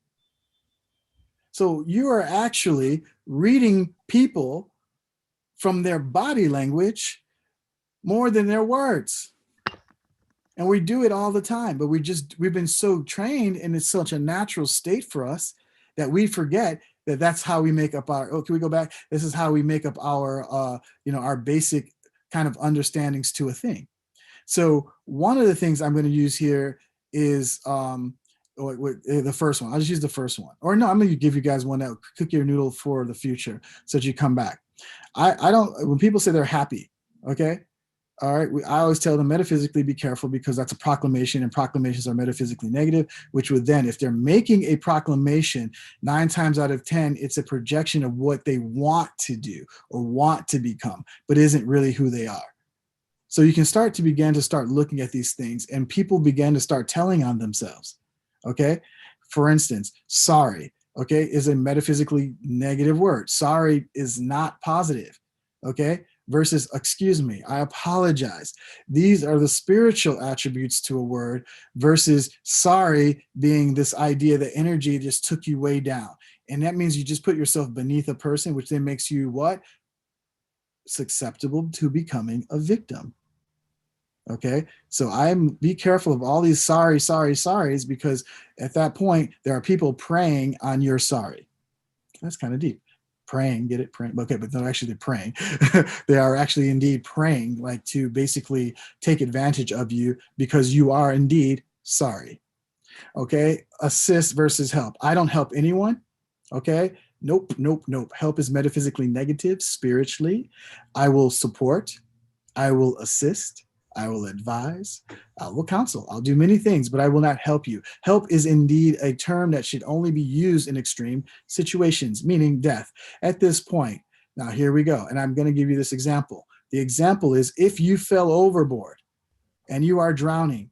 So you are actually reading people from their body language more than their words. And we do it all the time, but we've been so trained, and it's such a natural state for us that we forget that that's how we make up can we go back? This is how we make up our basic kind of understandings to a thing. So one of the things I'm going to use here is the first one. I'll just use the first one. Or no, I'm going to give you guys one that will cook your noodle for the future so that you come back. I don't, when people say they're happy, okay? All right, I always tell them metaphysically be careful, because that's a proclamation, and proclamations are metaphysically negative, which would then, if they're making a proclamation, 9 times out of 10, it's a projection of what they want to do or want to become, but isn't really who they are. So you can begin to start looking at these things, and people begin to start telling on themselves. Okay. For instance, sorry, okay, is a metaphysically negative word. Sorry is not positive. Okay. versus excuse me, I apologize. These are the spiritual attributes to a word versus sorry being this idea that energy just took you way down. And that means you just put yourself beneath a person, which then makes you what? Susceptible to becoming a victim. Okay, so be careful of all these sorries, because at that point there are people preying on your sorry. That's kind of deep. Praying, get it? Praying. Okay, but not actually they're praying. They are actually indeed praying, like to basically take advantage of you because you are indeed sorry. Okay, assist versus help. I don't help anyone. Okay, nope. Help is metaphysically negative. Spiritually, I will support, I will assist, I will advise, I will counsel. I'll do many things, but I will not help you. Help is indeed a term that should only be used in extreme situations, meaning death. At this point, now here we go. And I'm going to give you this example. The example is if you fell overboard and you are drowning,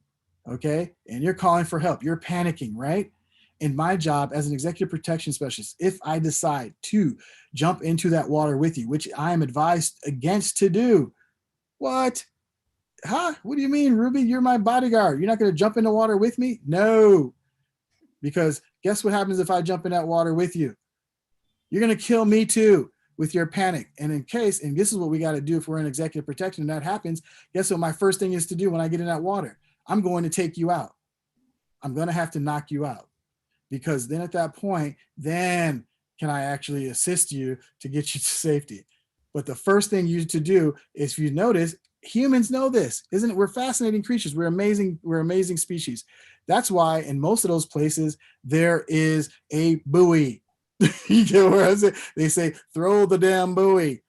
okay, and you're calling for help, you're panicking, right? In my job as an executive protection specialist, if I decide to jump into that water with you, which I am advised against to do, what? Huh? What do you mean, Rubee? You're my bodyguard. You're not going to jump in the water with me? No. Because guess what happens if I jump in that water with you? You're going to kill me too with your panic. And in case, and this is what we got to do if we're in executive protection and that happens, guess what my first thing is to do when I get in that water? I'm going to take you out. I'm going to have to knock you out. Because then at that point, then can I actually assist you to get you to safety? But the first thing you to do is, if you notice, humans know this, isn't it? We're fascinating creatures. We're amazing species. That's why in most of those places, there is a buoy. You get where I say? They say, throw the damn buoy.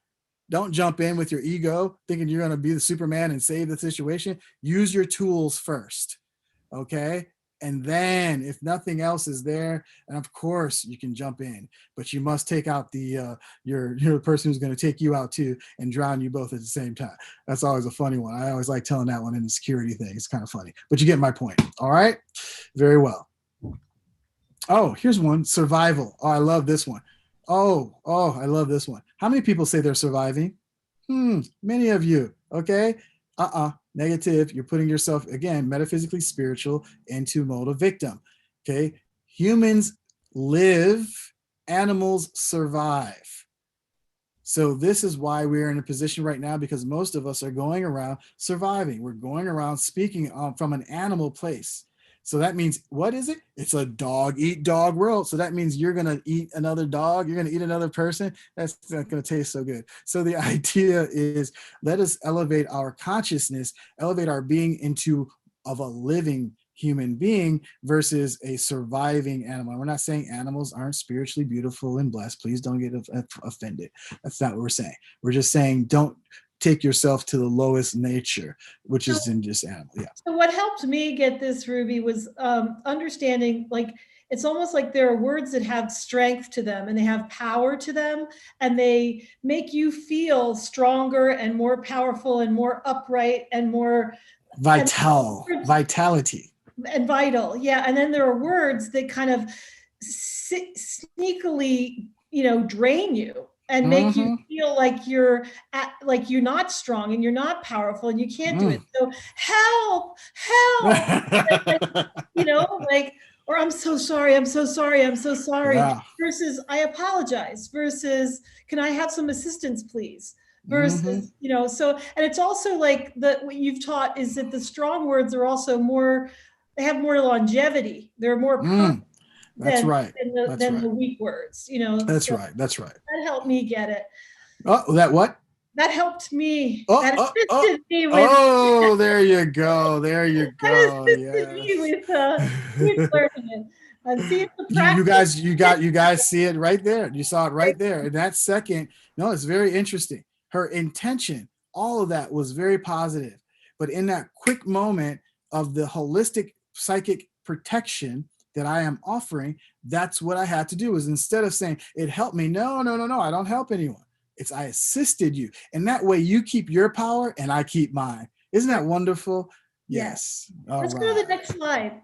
Don't jump in with your ego, thinking you're going to be the Superman and save the situation. Use your tools first, okay? And then if nothing else is there, and of course you can jump in, but you must take out the your person who's going to take you out too and drown you both at the same time. That's always a funny one. I always like telling that one in the security thing. It's kind of funny, but you get my point. All right, very well. Oh, here's one: survival. Oh, I love this one. Oh, I love this one. How many people say they're surviving? Many of you. Okay. Negative. You're putting yourself, again, metaphysically spiritual, into mode of victim. Okay. Humans live, animals survive. So this is why we're in a position right now, because most of us are going around surviving. We're going around speaking from an animal place. So that means, what is it? It's a dog eat dog world. So that means you're going to eat another dog. You're going to eat another person. That's not going to taste so good. So the idea is, let us elevate our consciousness, elevate our being into of a living human being versus a surviving animal. We're not saying animals aren't spiritually beautiful and blessed. Please don't get offended. That's not what we're saying. We're just saying, don't take yourself to the lowest nature, which is in just animal. Yeah. So what helped me get this, Rubee, was understanding, like, it's almost like there are words that have strength to them and they have power to them, and they make you feel stronger and more powerful and more upright and more vitality and vital. Yeah. And then there are words that kind of sneakily, drain you and make you feel like you're not strong and you're not powerful and you can't do it. So help, or I'm so sorry, yeah. Versus I apologize, versus can I have some assistance, please? Versus, so, and it's also like what you've taught is that the strong words are also more, they have more longevity. They're more permanent. That's than, right. Than the weak words, That's so right. That's right. That helped me get it. Oh, that what? That helped me. That assisted me with. Oh, there you go. There you go. That assisted me with learning it. And see the practice. You guys see it right there. You saw it right there. In that second, no, it's very interesting. Her intention, all of that was very positive. But in that quick moment of the holistic psychic protection that I am offering, that's what I had to do, is instead of saying it helped me, no, I don't help anyone. It's I assisted you. And that way you keep your power and I keep mine. Isn't that wonderful? Yes. Let's go to the next slide.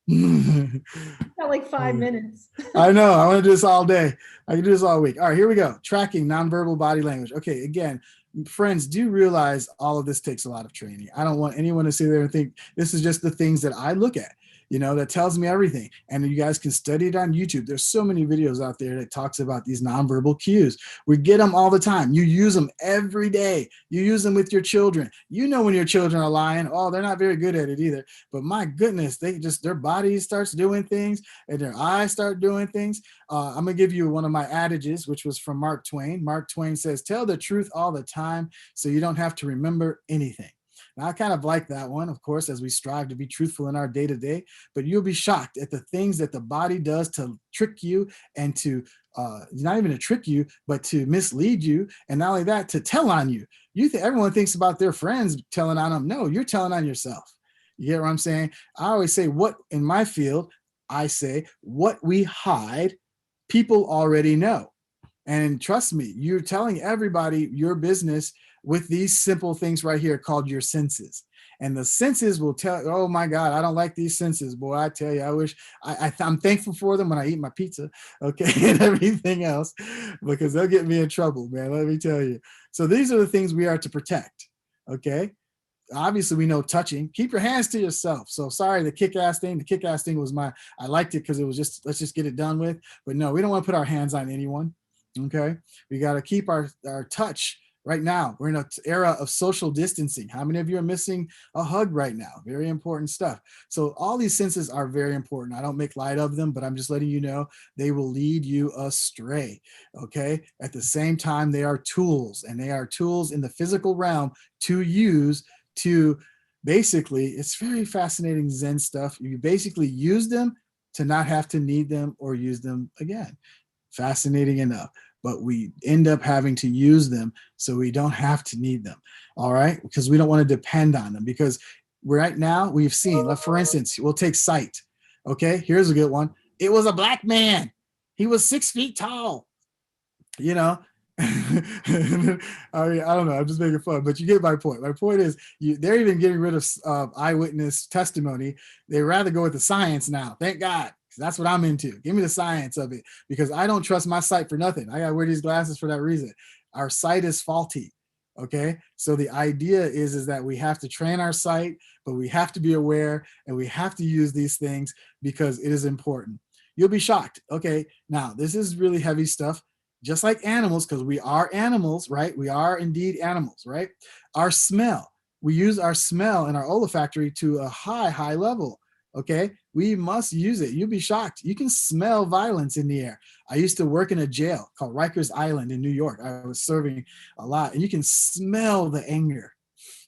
Got like 5 minutes. I know. I want to do this all day. I can do this all week. All right, here we go. Tracking nonverbal body language. Okay, again, friends, do realize all of this takes a lot of training. I don't want anyone to sit there and think this is just the things that I look at, that tells me everything. And you guys can study it on YouTube. There's so many videos out there that talks about these nonverbal cues. We get them all the time. You use them every day. You use them with your children. You know when your children are lying. Oh, they're not very good at it either. But my goodness, their body starts doing things and their eyes start doing things. I'm going to give you one of my adages, which was from Mark Twain. Mark Twain says, tell the truth all the time so you don't have to remember anything. Now, I kind of like that one, of course, as we strive to be truthful in our day-to-day, but you'll be shocked at the things that the body does to trick you and to not even to trick you, but to mislead you. And not only that, to tell on you. Everyone thinks about their friends telling on them. No, you're telling on yourself. You get what I'm saying? I always say in my field, I say what we hide, people already know. And trust me, you're telling everybody your business with these simple things right here called your senses. And the senses will tell, oh my God, I don't like these senses. Boy, I tell you, I wish I'm thankful for them when I eat my pizza, okay, and everything else, because they'll get me in trouble, man, let me tell you. So these are the things we are to protect, okay? Obviously, we know touching. Keep your hands to yourself. So sorry, the kick-ass thing. The kick-ass thing was I liked it because it was just, let's just get it done with. But no, we don't want to put our hands on anyone, okay? We got to keep our touch. Right now, we're in an era of social distancing. How many of you are missing a hug right now? Very important stuff. So all these senses are very important. I don't make light of them, but I'm just letting you know they will lead you astray, okay? At the same time, they are tools, and they are tools in the physical realm to use to basically, it's very fascinating Zen stuff. You basically use them to not have to need them or use them again. Fascinating enough. But we end up having to use them so we don't have to need them, all right? Because we don't want to depend on them, because right now we've seen, for instance, we'll take sight, okay? Here's a good one. It was a black man. He was 6 feet tall, I mean, I don't know. I'm just making fun, but you get my point. My point is, they're even getting rid of eyewitness testimony. They rather go with the science now. Thank God. That's what I'm into. Give me the science of it, because I don't trust my sight for nothing. I got to wear these glasses for that reason. Our sight is faulty. Okay. So the idea is that we have to train our sight, but we have to be aware and we have to use these things because it is important. You'll be shocked. Okay. Now, this is really heavy stuff. Just like animals, because we are animals, right? We are indeed animals, right? Our smell, we use our smell and our olfactory to a high level, okay? We must use it. You'll be shocked. You can smell violence in the air. I used to work in a jail called Rikers Island in New York. I was serving a lot, and you can smell the anger.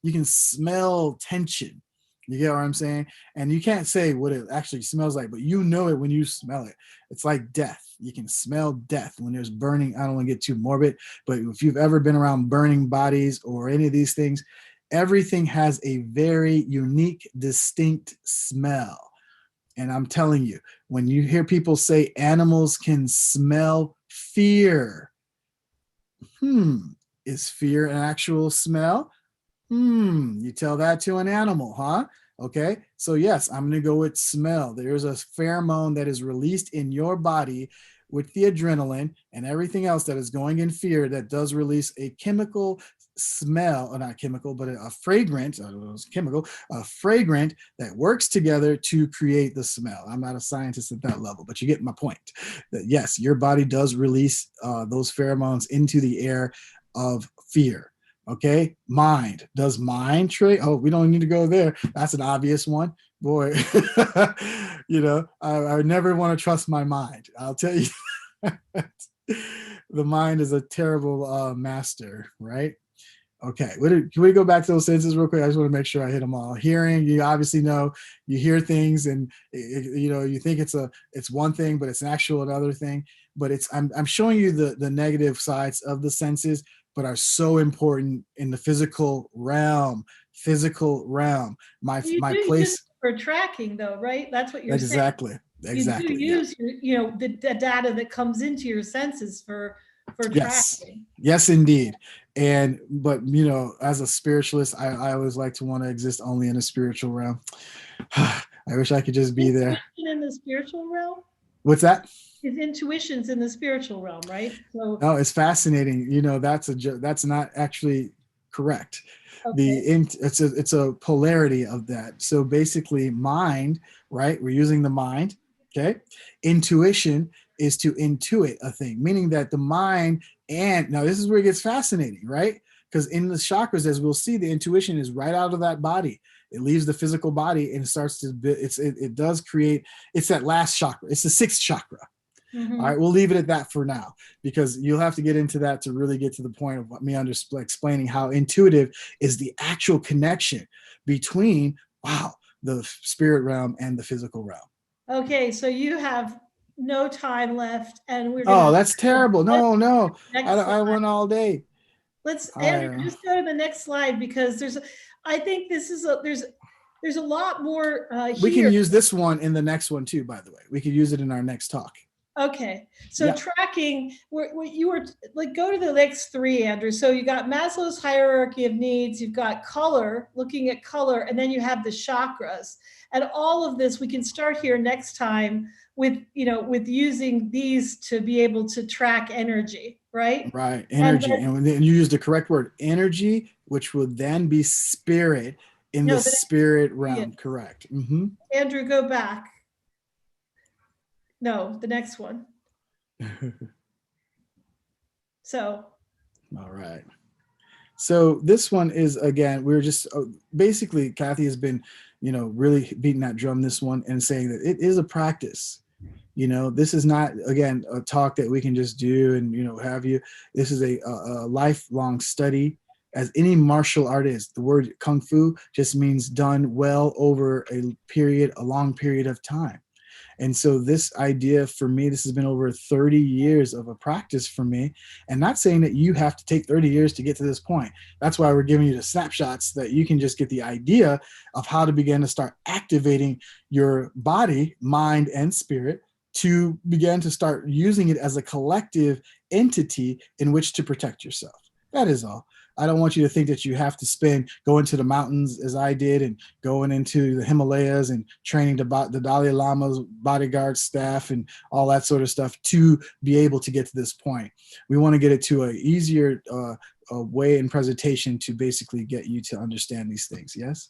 You can smell tension. You get what I'm saying? And you can't say what it actually smells like, but you know it when you smell it. It's like death. You can smell death when there's burning. I don't want to get too morbid, but if you've ever been around burning bodies or any of these things, everything has a very unique, distinct smell. And I'm telling you, when you hear people say animals can smell fear, is fear an actual smell? You tell that to an animal, huh? Okay, so yes, I'm gonna go with smell. There's a pheromone that is released in your body with the adrenaline and everything else that is going in fear that does release a chemical smell, or not chemical, but a fragrant, a fragrant that works together to create the smell. I'm not a scientist at that level, but you get my point. That yes, your body does release those pheromones into the air of fear. Okay, mind. Does mind trade? Oh, we don't need to go there. That's an obvious one. Boy, I never want to trust my mind. I'll tell you. The mind is a terrible master, right? Okay, can we go back to those senses real quick? I just want to make sure I hit them all. Hearing, you obviously know, you hear things and you think it's one thing, but it's an actual another thing. But I'm showing you the negative sides of the senses, but are so important in the physical realm. My place for tracking, though, right? That's what you're saying. Exactly. You do use the data that comes into your senses for tracking. Yes, indeed. But as a spiritualist, I always like to want to exist only in a spiritual realm. I wish I could just be there. Intuition in the spiritual realm? What's that? His intuition's in the spiritual realm, right? So, No, it's fascinating. That's not actually correct. okay. It's a polarity of that. So basically, mind, right? We're using the mind. Okay. Intuition is to intuit a thing, meaning that the mind, and now this is where it gets fascinating, right? Because in the chakras, as we'll see, the intuition is right out of that body. It leaves the physical body and it starts to. It does create. It's that last chakra. It's the sixth chakra. All right, we'll leave it at that for now, because you'll have to get into that to really get to the point of me explaining how intuitive is the actual connection between, wow, the spirit realm and the physical realm. Okay, so you have no time left, and we're Oh, gonna that's terrible. No, no, next I slide. went all day. Let's, Andrew, I, just go to the next slide, because I think this is there's a lot more we can here. use this one in the next one too, by the way. We could use it in our next talk. Okay, so Yeah. tracking, what you were like, go to the next three, Andrew. So you got Maslow's hierarchy of needs, you've got color, looking at color, and then you have the chakras. And all of this, we can start here next time with, with using these to be able to track energy, right? Right, energy. And then you use the correct word, energy, which would then be spirit in the spirit realm. Correct. Mm-hmm. Andrew, go back. No, the next one. So. All right. So this one is, again, we're just basically, Kathy has been, really beating that drum, this one, and saying that it is a practice. This is not, again, a talk that we can just do and, have you. This is a lifelong study, as any martial art is. The word kung fu just means done well over a long period of time. And so this idea for me, this has been over 30 years of a practice for me, and not saying that you have to take 30 years to get to this point. That's why we're giving you the snapshots, that you can just get the idea of how to begin to start activating your body, mind, and spirit to begin to start using it as a collective entity in which to protect yourself. That is all. I don't want you to think that you have to go into the mountains as I did, and going into the Himalayas and training the Dalai Lama's bodyguard staff and all that sort of stuff to be able to get to this point. We want to get it to an easier way in presentation to basically get you to understand these things. Yes?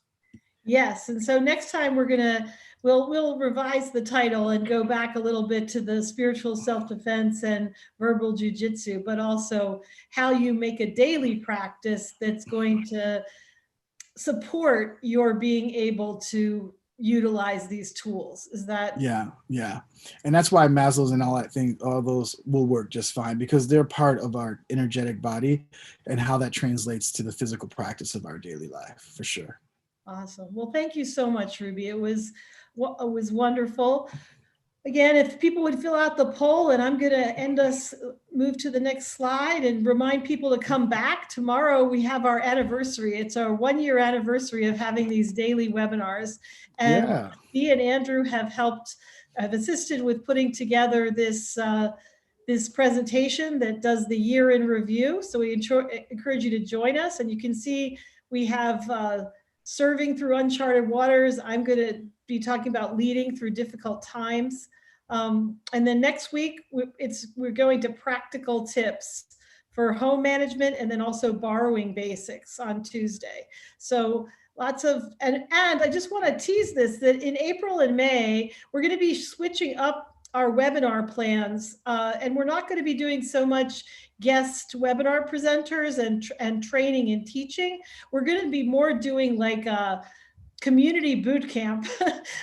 Yes, and so next time we'll revise the title and go back a little bit to the spiritual self-defense and verbal jujitsu, but also how you make a daily practice that's going to support your being able to utilize these tools. Is that? Yeah. And that's why Maslow's and all that thing, all those will work just fine, because they're part of our energetic body and how that translates to the physical practice of our daily life, for sure. Awesome. Well, thank you so much, Rubee. It was wonderful. Again, if people would fill out the poll, and I'm going to move to the next slide and remind people to come back. Tomorrow we have our anniversary. It's our 1-year anniversary of having these daily webinars. And he and Andrew have assisted with putting together this presentation that does the year in review. So we encourage you to join us, and you can see we have serving through uncharted waters. I'm going to be talking about leading through difficult times. And then next week, we're going to practical tips for home management, and then also borrowing basics on Tuesday. So lots of, and I just want to tease this, that in April and May, we're going to be switching up our webinar plans, and we're not going to be doing so much guest webinar presenters and training and teaching. We're going to be more doing like a community boot camp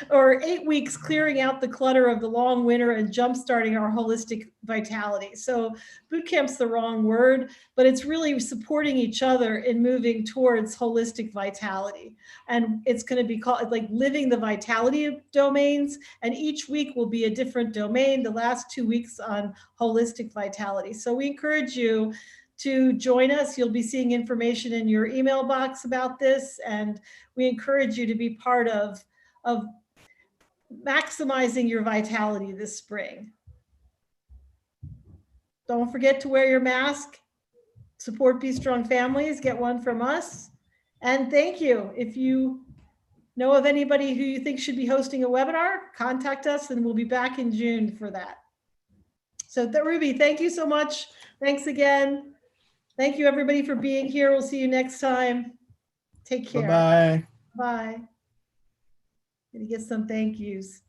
or 8 weeks clearing out the clutter of the long winter and jumpstarting our holistic vitality. So boot camp's the wrong word, but it's really supporting each other in moving towards holistic vitality. And it's going to be called like living the vitality domains. And each week will be a different domain. The last 2 weeks on holistic vitality. So we encourage you to join us. You'll be seeing information in your email box about this, and we encourage you to be part of maximizing your vitality this spring. Don't forget to wear your mask. Support Be Strong Families. Get one from us. And thank you. If you know of anybody who you think should be hosting a webinar, contact us and we'll be back in June for that. So Rubee, thank you so much. Thanks again. Thank you everybody for being here. We'll see you next time. Take care. Bye-bye. Bye. Gonna get some thank yous.